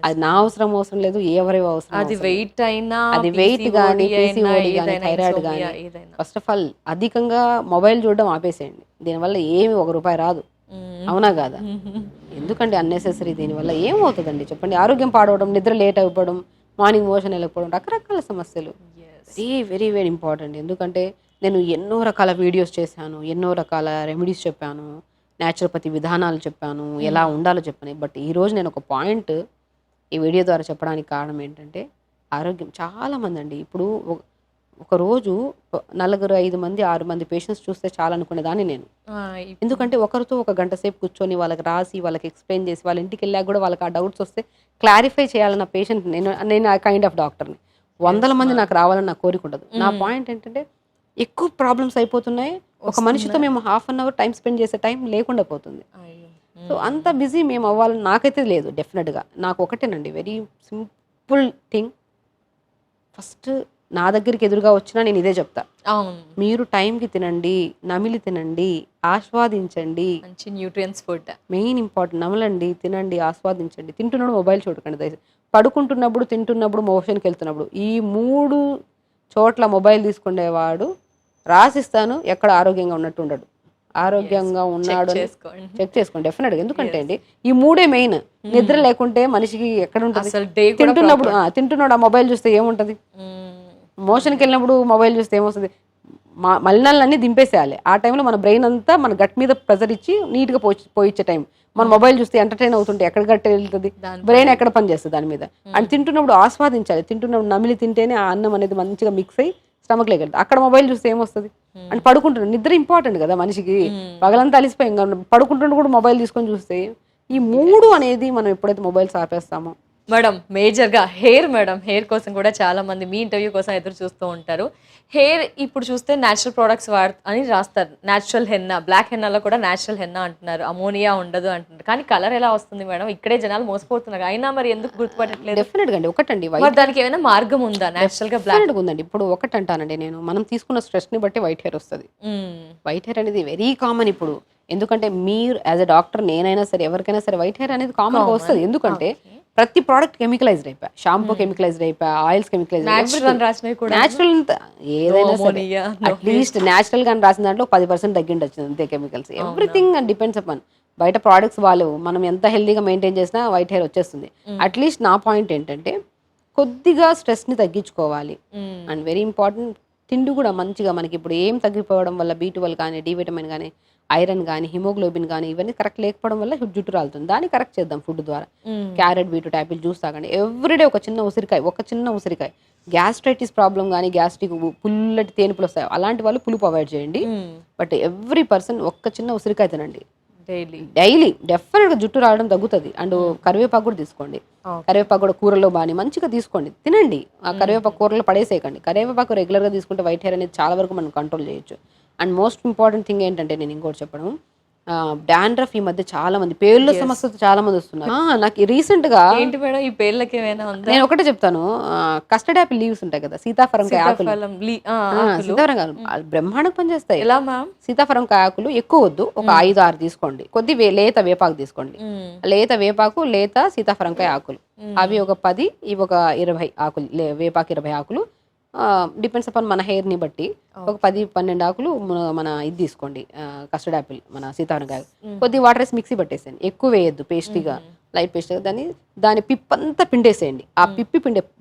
అది నా అవసరం లేదు, ఎవరి అవసరం. అది వెయిట్ అయినా, అది వెయిట్ కానీ, పీసీఓడి కానీ, థైరాయిడ్ కానీ. ఫస్ట్ ఆఫ్ ఆల్ అధికంగా మొబైల్ చూడడం ఆపేసేయండి. దీనివల్ల ఏమి ₹1 రాదు, అవునా కాదా? ఎందుకంటే అన్నెసెసరీ. దీనివల్ల ఏమవుతుందండి చెప్పండి? ఆరోగ్యం పాడవడం, నిద్ర లేట్ అయిపోవడం, మార్నింగ్ మోషన్ వెళ్ళకపోవడం, రకరకాల సమస్యలు. Very very very important. ఎందుకంటే నేను ఎన్నో రకాల వీడియోస్ చేశాను, ఎన్నో రకాల రెమెడీస్ చెప్పాను, న్యాచురోపతి విధానాలు చెప్పాను, ఎలా ఉండాలో చెప్పాను. బట్ ఈరోజు నేను ఒక పాయింట్ ఈ వీడియో ద్వారా చెప్పడానికి కారణం ఏంటంటే, ఆరోగ్యం చాలామంది అండి ఇప్పుడు ఒకరోజు 4, 5 మంది, 6 మంది పేషెంట్స్ చూస్తే చాలా అనుకునేదాన్ని నేను. ఎందుకంటే ఒకరితో 1 గంట సేపు కూర్చొని వాళ్ళకి రాసి, వాళ్ళకి ఎక్స్ప్లెయిన్ చేసి, వాళ్ళ ఇంటికి వెళ్ళాక కూడా వాళ్ళకి ఆ డౌట్స్ వస్తే క్లారిఫై చేయాలన్న పేషెంట్ నేను ఆ కైండ్ ఆఫ్ డాక్టర్ని. 100 మంది నాకు రావాలని నా కోరిక ఉండదు. నా పాయింట్ ఏంటంటే, ఎక్కువ ప్రాబ్లమ్స్ అయిపోతున్నాయి. ఒక మనిషితో మేము ½ అన్ అవర్ టైం స్పెండ్ చేసే టైం లేకుండా పోతుంది. సో అంత బిజీ మేము అవ్వాలని నాకైతే లేదు. డెఫినెట్గా నాకు ఒకటేనండి, వెరీ సింపుల్ థింగ్. ఫస్ట్ నా దగ్గరికి ఎదురుగా వచ్చినా నేను ఇదే చెప్తా, మీరు టైంకి తినండి, నమిలి తినండి, ఆస్వాదించండి. మంచి న్యూట్రియన్స్ ఫుడ్ మెయిన్ ఇంపార్టెంట్. నమలండి, తినండి, ఆస్వాదించండి. తింటున్నప్పుడు మొబైల్ చూడకండి దయచేసి. పడుకుంటున్నప్పుడు, తింటున్నప్పుడు, మోషన్కి వెళ్తున్నప్పుడు, ఈ 3 చోట్ల మొబైల్ తీసుకునేవాడు రాసిస్తాను ఎక్కడ ఆరోగ్యంగా ఉన్నట్టు ఉండడు. ఆరోగ్యంగా ఉన్నాడు చెక్ చేసుకోండి డెఫినెట్గా. ఎందుకంటే అండి ఈ 3 మెయిన్. నిద్ర లేకుంటే మనిషికి ఎక్కడ ఉంటుంది? తింటున్నాడు ఆ మొబైల్ చూస్తే ఏముంటుంది? మోషన్కి వెళ్ళినప్పుడు మొబైల్ చూస్తే ఏమొస్తుంది? మలినాలన్నీ దింపేసేయాలి. ఆ టైంలో మన బ్రెయిన్ అంతా మన గట్ మీద ప్రెజర్ ఇచ్చి నీట్గా పోయిచ్చే టైం. మన మొబైల్ చూస్తే ఎంటర్టైన్ అవుతుంటే ఎక్కడ గట్టి వెళ్తుంది? బ్రెయిన్ ఎక్కడ పని చేస్తుంది దాని మీద. అండ్ తింటున్నప్పుడు ఆస్వాదించాలి. తింటున్నప్పుడు నమిలి తింటేనే ఆ అన్నం అనేది మంచిగా మిక్స్ అయ్యి స్టమక్ లేక వెళ్తుంది. అక్కడ మొబైల్ చూస్తే ఏమొస్తుంది? అండ్ పడుకుంటున్నాడు. నిద్ర ఇంపార్టెంట్ కదా మనిషికి. పగలంతా అలిసిపోయి పడుకుంటుంటే కూడా మొబైల్ తీసుకొని చూస్తే ఈ 3 అనేది మనం ఎప్పుడైతే మొబైల్స్ ఆపేస్తామో. మేడం మేజర్గా హెయిర్ కోసం కూడా చాలా మంది మీ ఇంటర్వ్యూ కోసం ఎదురు చూస్తూ ఉంటారు. హెయిర్ ఇప్పుడు చూస్తే న్యాచురల్ ప్రోడక్ట్స్ అని రాస్తారు. న్యాచురల్ హెన్నా, బ్లాక్ హెన్నాలో కూడా న్యాచురల్ హెన్నా అంటున్నారు, అమోనియా ఉండదు అంటున్నారు. కానీ కలర్ ఎలా వస్తుంది మేడం? ఇక్కడే జనాలు మోసపోతున్నారు. అయినా మరి ఎందుకు గుర్తుపట్టట్లేదు? డెఫినెట్గా అండి. ఒకటండి, దానికి ఏమైనా మార్గం ఉందా? న్యాచురల్ గా బ్లాక్ ఉందండి. ఇప్పుడు ఒకటంటానండి నేను, మనం తీసుకున్న స్ట్రెస్ ని బట్టి వైట్ హెయిర్ వస్తుంది. వైట్ హెయిర్ అనేది వెరీ కామన్ ఇప్పుడు. ఎందుకంటే మీరు యాజ్ ఎ డాక్టర్, నేనైనా సరే ఎవరికైనా సరే వైట్ హెయిర్ అనేది కామన్గా వస్తుంది. ఎందుకంటే ప్రతి ప్రోడక్ట్ కెమికలైజ్డ్ అయిపోయా, షాంపూ కెమికలైజ్డ్ అయిపోయా, ఆయిల్స్ కెమికలైజ్డ్, న్యాచురల్ ఏదైనా సరే అట్లీస్ట్ న్యాచురల్ గా రాసిన దాంట్లో 10% తగ్గిండొచ్చు అంతే కెమికల్స్. Everything depends upon. బయట ప్రోడక్ట్స్ వాళ్ళు మనం ఎంత హెల్దీగా మెయింటైన్ చేసినా వైట్ హెయిర్ వచ్చేస్తుంది. అట్లీస్ట్ నా పాయింట్ ఏంటంటే కొద్దిగా స్ట్రెస్ ని తగ్గించుకోవాలి. అండ్ వెరీ ఇంపార్టెంట్, తిండి కూడా మంచిగా. మనకి ఇప్పుడు ఏం తగ్గిపోవడం వల్ల B12 కానీ, D విటమిన్ కానీ, ఐరన్ కానీ, హిమోగ్లోబిన్ కానీ ఇవన్నీ కరెక్ట్ లేకపోవడం వల్ల జుట్టు రాలుతుంది. దాన్ని కరెక్ట్ చేద్దాం ఫుడ్ ద్వారా. క్యారెట్, బీట్రూట్, యాపిల్ జ్యూస్ తాగండి ఎవ్రీడే. ఒక చిన్న ఉసిరికాయ. గ్యాస్ట్రైటిస్ ప్రాబ్లం కానీ, గ్యాస్ట్రిక్ పుల్లటి తేనుపులు వస్తాయి, అలాంటి వాళ్ళు పులుపు అవాయిడ్ చేయండి. బట్ ఎవ్రీ పర్సన్ ఒక చిన్న ఉసిరికాయ తినండి డైలీ. డెఫినెట్గా జుట్టు రావడం తగ్గుతుంది. అండ్ కరివేపాకు కూడా తీసుకోండి. కరివేపాకు కూడా కూరలో బాగా మంచిగా తీసుకోండి, తినండి. ఆ కరివేపాకు కూరలో పడేసేయకండి. కరివేపాకు రెగ్యులర్గా తీసుకుంటే వైట్ హెయిర్ అనేది చాలా వరకు మనం కంట్రోల్ చేయొచ్చు. అండ్ మోస్ట్ ఇంపార్టెంట్ థింగ్ ఏంటంటే, నేను ఇంకోటి చెప్పడం, డాండ్రఫ్ ఈ మధ్య చాలా మంది, పేర్ల సమస్యతో చాలా మంది వస్తున్నారు. నాకు రీసెంట్ గా ఏంటి మేడం ఈ పేర్లకి ఏమైనా ఉందా? నేను ఒకటే చెప్తాను, కస్టర్డ్ యాపిల్ లీవ్స్ ఉంటాయి కదా, సీతాఫలంకాయ ఆకులు, బ్రహ్మాండంగా పనిచేస్తాయి. ఎలా మ్యామ్? సీతాఫలంకాయ ఆకులు ఎక్కువ వద్దు, ఒక 5-6 తీసుకోండి. కొద్ది లేత వేపాకు తీసుకోండి. లేత వేపాకు, లేత సీతాఫలంకాయ ఆకులు, అవి ఒక 10, ఇవి ఒక 20 ఆకులు. వేపాకు 20 ఆకులు, డిపెండ్స్ అపాన్ మన హెయిర్ ని బట్టి. ఒక 10-12 ఆకులు మన ఇది తీసుకోండి, కస్టర్డ్ యాపిల్, మన సీతాఫలంకాయ. కొద్ది వాటర్ వేసి మిక్సీ పట్టేసేయండి, ఎక్కువ వేయద్దు, పేస్ట్గా లైట్ పేస్ట్గా. దాని పిప్పంతా పిండేసేయండి. ఆ పిప్పి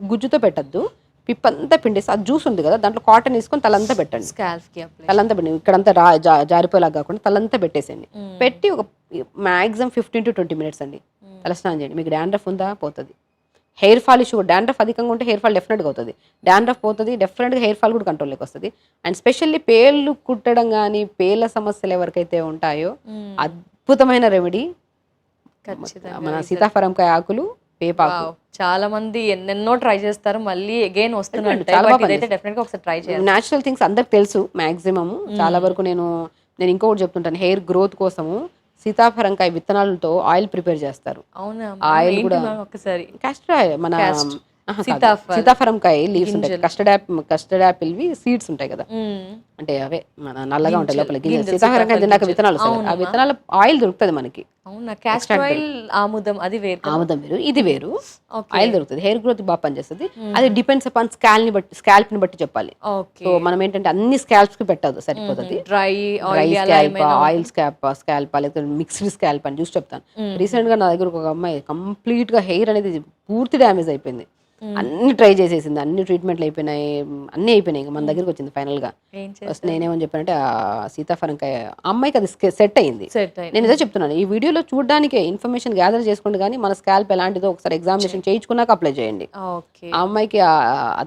గుజ్జుతో పెట్టద్దు, పిప్పంతా పిండేసి ఆ జ్యూస్ ఉంది కదా దాంట్లో కాటన్ వేసుకొని తలంతా పెట్టండి. తలంతా పెట్టండి, ఇక్కడంతా జారిపోయేలాగా కాకుండా తలంతా పెట్టేసేయండి. పెట్టి ఒక మ్యాక్సిమం 15 to 20 minutes అండి తలస్నానం చేయండి. మీకు డాండ్రఫ్ ఉందా? పోతుంది. హెయిర్ ఫాల్ ఇష్యూ, డాండ్రఫ్ అధికంగా ఉంటే హెయిర్ ఫాల్ డెఫినెట్గా అవుతుంది. డాండ్రఫ్ పోతుంది, డెఫినెట్గా హెయిర్ ఫాల్ కూడా కంట్రోల్లోకి వస్తుంది. అండ్ స్పెషల్లీ పేర్లు కుట్టడం కానీ, పేర్ల సమస్యలు ఎవరికైతే ఉంటాయో అద్భుతమైన రెమెడీ ఖచ్చితంగా మన సీతాఫలంకాయ ఆకులు, వేపాకు. వావ్! చాలా మంది ఎన్నెన్నో ట్రై చేస్తారు. మళ్ళీ అగైన్ వస్తుంటాయి. చాలా బట్ బాగా ఇదైతే డెఫినెట్‌గా ఒకసారి ట్రై చేయాలి. న్యాచురల్ థింగ్స్ అందరికి తెలుసు మాక్సిమం. చాలా వరకు నేను ఇంకొకటి చెప్తుంటాను, హెయిర్ గ్రోత్ కోసము సీతాఫలంకాయ విత్తనాలతో ఆయిల్ ప్రిపేర్ చేస్తారు. అవునా ఆయిల్ ఏంటి కూడా మ్యామ్ ఒక్కసారి? కాస్టర్ ఆయిల్ మన Cast. ఆహా, కాదు. సీతాఫల్ సీతాఫలంకాయ లీవ్స్ ఉంటాయి, గింజలు. కస్టర్డ్ యాపిల్వి సీడ్స్ ఉంటాయి కదా, హ్మ్. అంటే అవే మన నల్లగా ఉంటాయి లోపల గింజలు. గింజలు, సీతాఫలంకాయ సీతాఫల్ తిన్నాక గింజలు. విత్తనాలు వస్తాయి కదా, ఆ అవును మ్యామ్. విత్తనాల ఆయిల్ దొరుకుతుంది మనకి. అవునా క్యాస్టర్ ఆయిల్ ఆముదం అది వేరు కదా? ఆముదం వేరు, ఇది వేరు. ఓకే. ఆయిల్ దొరుకుతుంది, హెయిర్ గ్రోత్ బాగా పనిచేస్తుంది. అది డిపెండ్స్ అపాన్ స్కాల్ప్ ని బట్టి చెప్పాలి. ఓకే. సో మనం ఏంటంటే అన్ని స్కాల్ప్స్ కి పెట్టదు, సరిపోతుంది. డ్రై డ్రై ఆయిల్ అలా స్కాల్ప్, ఏమైనా ఆయిల్ స్కాల్ప్ లేకపోతే మిక్స్డ్ స్కాల్ప్ అని చూసి చెప్తాను. రీసెంట్ గా నా దగ్గర ఒక అమ్మాయి కంప్లీట్ గా హెయిర్ అనేది పూర్తి డ్యామేజ్ అయిపోయింది. అన్ని ట్రై చేసేసింది, అన్ని ట్రీట్మెంట్లు అయిపోయినాయి, అన్ని అయిపోయినాయి. ఇంకా మన దగ్గరికి వచ్చింది ఫైనల్ గా. ఏం ఫస్ట్ నేనేమని చెప్పానంటే ఆ సీతాఫలంకాయ ఆ అమ్మాయికి అది సెట్ అయింది. సెట్ అయింది. నేను ఇదే చెప్తున్నాను, ఈ వీడియోలో చూడడానికే ఇన్ఫర్మేషన్ గ్యాదర్ చేసుకోండి, కానీ మన స్కాల్ప్ ఎలాంటిదో ఒకసారి ఎగ్జామినేషన్ చేయించుకున్నాక అప్లై చేయండి. ఓకే. ఆ అమ్మాయికి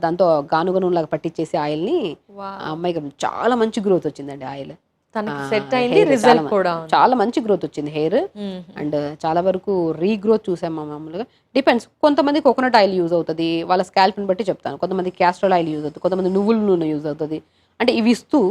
దాంతో గానుగ నూనె లాగా పట్టించేసి ఆయిల్ని, వా ఆ అమ్మాయికి చాలా మంచి గ్రోత్ వచ్చిందండి ఆయిల్. తనకి సెట్ ఆ, అయింది, hair రిజల్ట్ చాలా కూడా ఉంది. చాలా మంచి గ్రోత్ వచ్చింది హెయిర్. మ్మ్. అండ్ చాలా వరకు రీగ్రోత్ చూసాం మా మామూలుగా. డిపెండ్స్, కొంతమంది కోకోనట్ ఆయిల్ యూజ్ అవుతుంది, వాళ్ళ స్కాల్ప్ని బట్టి చెప్తాను. కొంతమంది క్యాస్ట్రాల్ ఆయిల్ యూజ్ అవుతుంది, కొంతమంది నువ్వుల నూనె యూజ్ అవుతుంది. అంటే ఇవి ఇస్తూ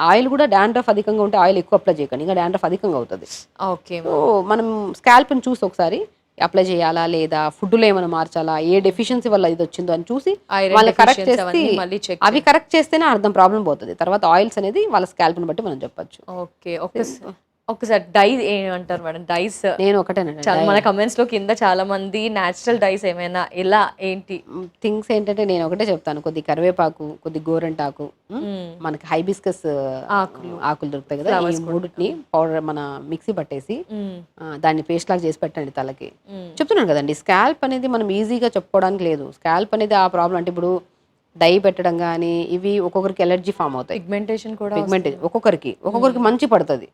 ఆయిల్ కూడా డాండ్రఫ్ అధికంగా ఉంటే ఆయిల్ ఎక్కువ అప్లై చేయకండి, ఇంకా డాండ్రఫ్ అధికంగా అవుతుంది. ఓకే. సో మనం స్కాల్ప్ని చూసి ఒకసారి అప్లై చేయాలా లేదా, ఫుడ్లో ఏమైనా మార్చాలా, ఏ డెఫిషియన్సీ వల్ల ఇది వచ్చిందో అని చూసి ఐరన్ వాళ్ళని కరెక్ట్ డెఫిషియన్సీ చేసి, అవన్నీ మళ్ళీ చెక్ అవి కరెక్ట్ చేస్తేనే అర్థం ప్రాబ్లం పోతుంది. తర్వాత ఆయిల్స్ అనేది వాళ్ళ స్కాల్ప్ని బట్టి మనం చెప్పొచ్చు. ఓకే. ఒక్కసారి డై ఏమంటారు మేడం? డైస్ నేను ఒకటేనండి, చాలా మన కమెంట్స్ లో కింద చాలా మంది నేచురల్ డైస్ ఏమైనా ఎలా ఏంటి? థింగ్స్ ఏంటంటే నేను ఒకటే చెప్తాను, కొద్ది కరివేపాకు, కొద్ది గోరంటాకు, మనకి హైబిస్కస్ ఆకులు దొరుకుతాయి కదా, ఈ మూడుని పౌడర్ మన మిక్సీ పట్టేసి దాన్ని పేస్ట్ లాగా చేసి పెట్టండి తలకి. చెప్తున్నాను కదండి, స్కాల్ప్ అనేది మనం ఈజీగా చెప్పుకోవడానికి లేదు. స్కాల్ప్ అనేది ఆ ప్రాబ్లం, అంటే ఇప్పుడు డై పెట్టడం కానీ ఇవి ఒక్కొక్కరికి ఎలర్జీ ఫామ్ అవుతాయి. పిగ్మెంటేషన్ కూడా పిగ్మెంటేషన్ ఒక్కొక్కరికి మంచి పడుతుంది.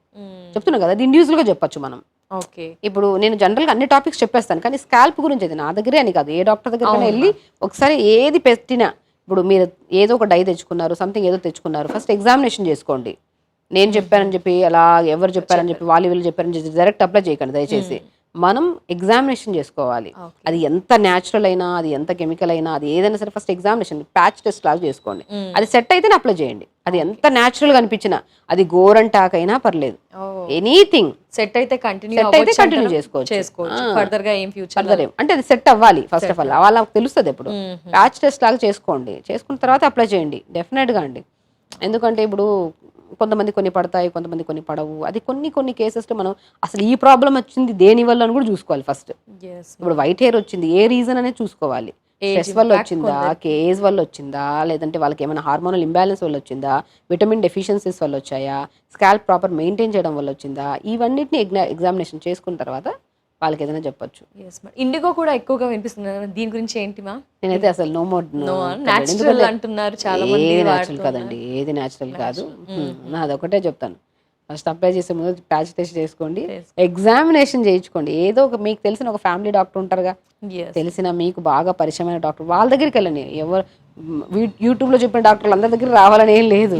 చెప్తున్నాను కదా, అది ఇండివిజువల్ గా చెప్పొచ్చు మనం. ఓకే. ఇప్పుడు నేను జనరల్ గా అన్ని టాపిక్స్ చెప్పేస్తాను, కానీ స్కాల్ప్ గురించి అయితే నా దగ్గరే అని కాదు, ఏ డాక్టర్ దగ్గర వెళ్ళి ఒకసారి ఏది పెట్టినా, ఇప్పుడు మీరు ఏదో ఒక డై తెచ్చుకున్నారు, సంథింగ్ ఏదో తెచ్చుకున్నారు, ఫస్ట్ ఎగ్జామినేషన్ చేసుకోండి. నేను చెప్పానని చెప్పి అలా ఎవరు చెప్పారని చెప్పి వీళ్ళు చెప్పారని చెప్పి డైరెక్ట్ అప్లై చేయకండి దయచేసి. మనం ఎగ్జామినేషన్ చేసుకోవాలి. అది ఎంత న్యాచురల్ అయినా, అది ఎంత కెమికల్ అయినా, అది ఏదైనా సరే ఫస్ట్ ఎగ్జామినేషన్ ప్యాచ్ టెస్ట్ లాగా చేసుకోండి. అది సెట్ అయితేనే అప్లై చేయండి. అది ఎంత న్యాచురల్ గా అనిపించినా, అది గోరంటాక్ అయినా పర్లేదు, ఎనీథింగ్ సెట్ అయితే కంటిన్యూ చేసుకోవచ్చు. ఫర్దర్ గా ఏం ఫ్యూచర్ ఫర్దర్ అంటే అది సెట్ అవ్వాలి ఫస్ట్ ఆఫ్ ఆల్, వాళ్ళకి తెలుస్తుంది. ఇప్పుడు ప్యాచ్ టెస్ట్ లాగా చేసుకోండి, చేసుకున్న తర్వాత అప్లై చేయండి డెఫినెట్ గా అండి. ఎందుకంటే ఇప్పుడు కొంతమంది కొన్ని పడతాయి, కొంతమంది కొన్ని పడవు. అది కొన్ని కేసెస్లో మనం అసలు ఈ ప్రాబ్లం వచ్చింది దేని వల్ల అని కూడా చూసుకోవాలి ఫస్ట్. ఇప్పుడు వైట్ హెయిర్ వచ్చింది ఏ రీజన్ అనేది చూసుకోవాలి. స్ట్రెస్ వల్ల వచ్చిందా, ఏజ్ వల్ల వచ్చిందా, లేదంటే వాళ్ళకి ఏమైనా హార్మోనల్ ఇంబ్యాలెన్స్ వల్ల వచ్చిందా, విటమిన్ డెఫిషియన్సీస్ వల్ల వచ్చాయా, స్కాల్ప్ ప్రాపర్ మెయింటైన్ చేయడం వల్ల వచ్చిందా, ఇవన్నిటిని ఎగ్జామినేషన్ చేసుకున్న తర్వాత వాళ్ళకి ఏదైనా చెప్పొచ్చు. ఇండిగో కూడా ఎక్కువగా వినిపిస్తుంది, దీని గురించి ఏంటి మా? నేనైతే అసలు నో మోర్ నేచురల్ అంటున్నారు చాలా మంది. ఏది న్యాచురల్ కాదండి, ఏది న్యాచురల్ కాదు. అదొకటే చెప్తాను, ఫస్ట్ అప్లై చేసే ముందు ప్యాచ్ టెస్ట్ చేసుకోండి, ఎగ్జామినేషన్ చేయించుకోండి. ఏదో ఒక మీకు తెలిసిన ఒక ఫ్యామిలీ డాక్టర్ ఉంటారుగా, తెలిసిన మీకు బాగా పరిచయమైన డాక్టర్, వాళ్ళ దగ్గరికి వెళ్ళండి. ఎవరు యూట్యూబ్ లో చెప్పిన డాక్టర్లు అందరి దగ్గర రావాలని ఏం లేదు.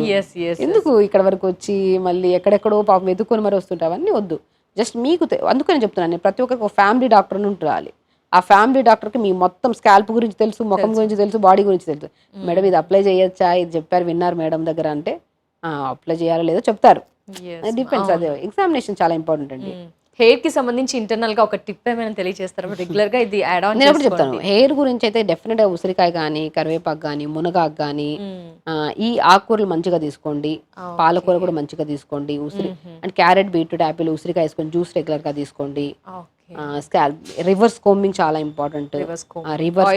ఎందుకు ఇక్కడ వరకు వచ్చి మళ్ళీ ఎక్కడెక్కడో పాపం ఎదుర్కొని మరి వస్తుంటే అవన్నీ వద్దు. జస్ట్ మీకు అందుకని చెప్తున్నాను, ప్రతి ఒక్కరికి ఒక ఫ్యామిలీ డాక్టర్ ఉండాలి. ఆ ఫ్యామిలీ డాక్టర్కి మీ మొత్తం స్కాల్ప్ గురించి తెలుసు, ముఖం గురించి తెలుసు, బాడీ గురించి తెలుసు. మేడం ఇది అప్లై చేయొచ్చా, ఇది చెప్పారు విన్నారు మేడం దగ్గర అంటే అప్లై చేయాలో లేదో చెప్తారు. డిపెండ్స్, అదే ఎగ్జామినేషన్ చాలా ఇంపార్టెంట్ అండి. హెయిర్ కి సంబంధించి ఇంటర్నల్ గా ఒక టిప్ ఏమైనా తెలియజేస్తారా? రెగ్యులర్ గా ఇది యాడ్ ఆన్ నేను ఒకటి చెప్తాను, హెయిర్ గురించి అయితే డెఫినెట్ గా ఉసిరికాయ కానీ, కరివేపాకు కానీ, మునగాకు కానీ, ఈ ఆకుకూరలు మంచిగా తీసుకోండి. పాలకూర కూడా మంచిగా తీసుకోండి. అండ్ క్యారెట్, బీట్రూట్, యాపిల్, ఉసిరికాయ వేసుకొని జ్యూస్ రెగ్యులర్ గా తీసుకోండి. స్కాల్ప్ రివర్స్ కోంబింగ్ చాలా ఇంపార్టెంట్. రివర్స్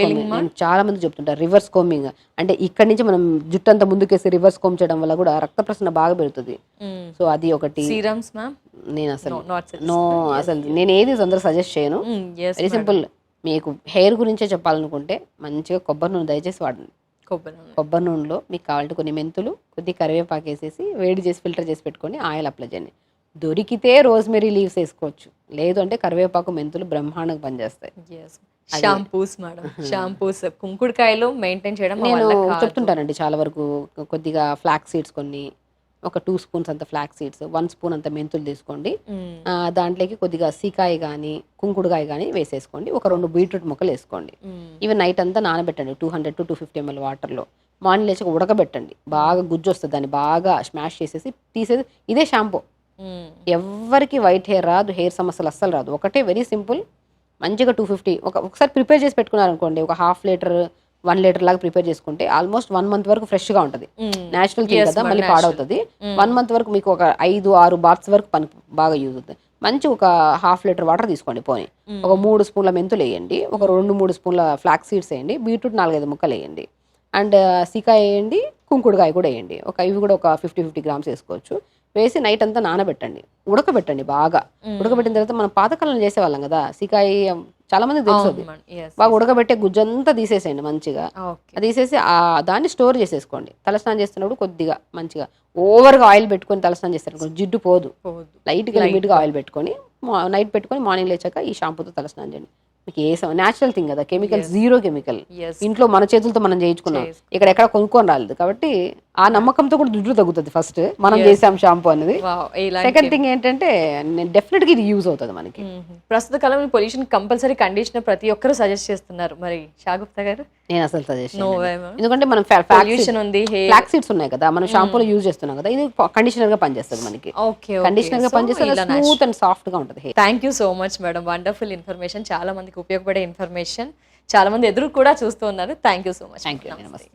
కోంబింగ్ చాలా మంది చెప్తుంటారు. రివర్స్ కోంబింగ్ అంటే ఇక్కడ నుంచి మనం జుట్టు అంతా ముందుకేసి రివర్స్ కోంబ్ చేయడం వల్ల కూడా రక్త ప్రసరణ బాగా పెరుగుతుంది. సో అది ఒకటి. నేను అసలు నేను ఏది తొందరగా సజెస్ట్ చేయను. వెరీ సింపుల్, మీకు హెయిర్ గురించే చెప్పాలనుకుంటే మంచిగా కొబ్బరి నూనె దయచేసి వాడండి. కొబ్బరి నూనెలో మీకు కావాలంటే కొన్ని మెంతులు, కొద్ది కరివేపాకు వేసేసి వేడి చేసి ఫిల్టర్ చేసి పెట్టుకొని ఆయిల్ అప్లై చేయండి. దొరికితే రోజ్మెరీ లీవ్స్ వేసుకోవచ్చు, లేదు అంటే కరివేపాకు, మెంతులు బ్రహ్మాండంగా పనిచేస్తాయి. షాంపూస్ కుంకుడుకాయలు మెయింటైన్ చేయడం నేను చెప్తుంటానండి చాలా వరకు. కొద్దిగా ఫ్లాక్స్ సీడ్స్ కొన్ని ఒక 2 స్పూన్స్ అంత ఫ్లాక్స్ సీడ్స్, 1 స్పూన్ అంత మెంతులు తీసుకోండి. దాంట్లోకి కొద్దిగా సీకాయ కానీ కుంకుడుకాయ కానీ వేసేసుకోండి. ఒక 2 బీట్రూట్ ముక్కలు వేసుకోండి. ఇవి నైట్ అంతా నానబెట్టండి 200 to 250 ml వాటర్లో. మార్నింగ్ లేచి ఉడకబెట్టండి, బాగా గుజ్జు వస్తుంది, దాన్ని బాగా స్మాష్ చేసేసి తీసేసి ఇదే షాంపూ. ఎవరికి వైట్ హెయిర్ రాదు, హెయిర్ సమస్యలు అస్సలు రాదు. ఒకటే వెరీ సింపుల్, మంచిగా 250 ఒకసారి ప్రిపేర్ చేసి పెట్టుకున్నారనుకోండి, ఒక 1/2 లీటర్ 1 లీటర్ లాగా ప్రిపేర్ చేసుకుంటే ఆల్మోస్ట్ 1 month వరకు ఫ్రెష్గా ఉంటుంది. నేచురల్ థింగ్ కదా, మళ్ళీ పాడవుతుంది. 1 month వరకు మీకు ఒక 5-6 బాత్స్ వరకు పని బాగా యూజ్ అవుతుంది. మంచి ఒక 1/2 లీటర్ వాటర్ తీసుకోండి. పోనీ ఒక 3 స్పూన్ల మెంతులు వేయండి, ఒక 2-3 స్పూన్ల ఫ్లాక్స్ సీడ్స్ వేయండి, బీట్రూట్ 4-5 ముక్కలు వేయండి, అండ్ సీకాయ వేయండి, కుంకుడుకాయ కూడా వేయండి. ఇవి కూడా ఒక 50 grams వేసుకోవచ్చు. వేసి నైట్ అంతా నానబెట్టండి, ఉడకబెట్టండి బాగా. ఉడకబెట్టిన తర్వాత మనం పాతకాలం చేసేవాళ్ళం కదా, సీకాయ చాలా మందికి తెలుసు. బాగా ఉడకబెట్టే గుజ్జంతా తీసేసేయండి మంచిగా. అది తీసేసి దాన్ని స్టోర్ చేసేసుకోండి. తలస్నానం చేస్తున్నప్పుడు కొద్దిగా మంచిగా ఓవర్గా ఆయిల్ పెట్టుకొని తలస్నానం చేస్తారు, జిడ్డు పోదు. లైట్గా లిమిట్గా ఆయిల్ పెట్టుకొని నైట్ పెట్టుకొని మార్నింగ్ లేచాక ఈ షాంపూతో తలస్నానం చేయండి. మీకు ఏ న్యాచురల్ థింగ్ కదా, కెమికల్, జీరో కెమికల్, ఇంట్లో మన చేతులతో మనం చేయించుకున్నాం, ఇక్కడ ఎక్కడ కొనుక్కొని రాలేదు. కాబట్టి ఆ నమ్మకంతో కూడా దుడ్డు తగ్గుతుంది. ఫస్ట్ మనం చేసాం షాంపూ అనేది. సెకండ్ థింగ్ ఏంటంటే డెఫినెట్ గా ఇది యూజ్ అవుతుంది మనకి. ప్రస్తుత కాలంలో పొల్యూషన్ కంపల్సరీ కండిషనర్ ప్రతి ఒక్కరు సజెస్ట్ చేస్తున్నారు, మరి షాగుప్తా గారు? నేను అసలు సజెస్ట్, ఎందుకంటే మనం ఫ్లాక్స్ సీడ్స్ ఉన్నాయి కదా, మనం షాంపూలో యూజ్ చేస్తున్నాం కదా, ఇది కండిషనర్ గా పనిచేస్తుంది మనకి. కండిషనర్ గా పనిచేస్తుంది, స్మూత్ అండ్ సాఫ్ట్ గా ఉంటుంది. Thank you so much madam, wonderful information, చాలా మందికి ఉపయోగపడే ఇన్ఫర్మేషన్, చాలా మంది ఎదురు కూడా చూస్తూ ఉన్నారు. Thank you so much. Thank you. నమస్తే.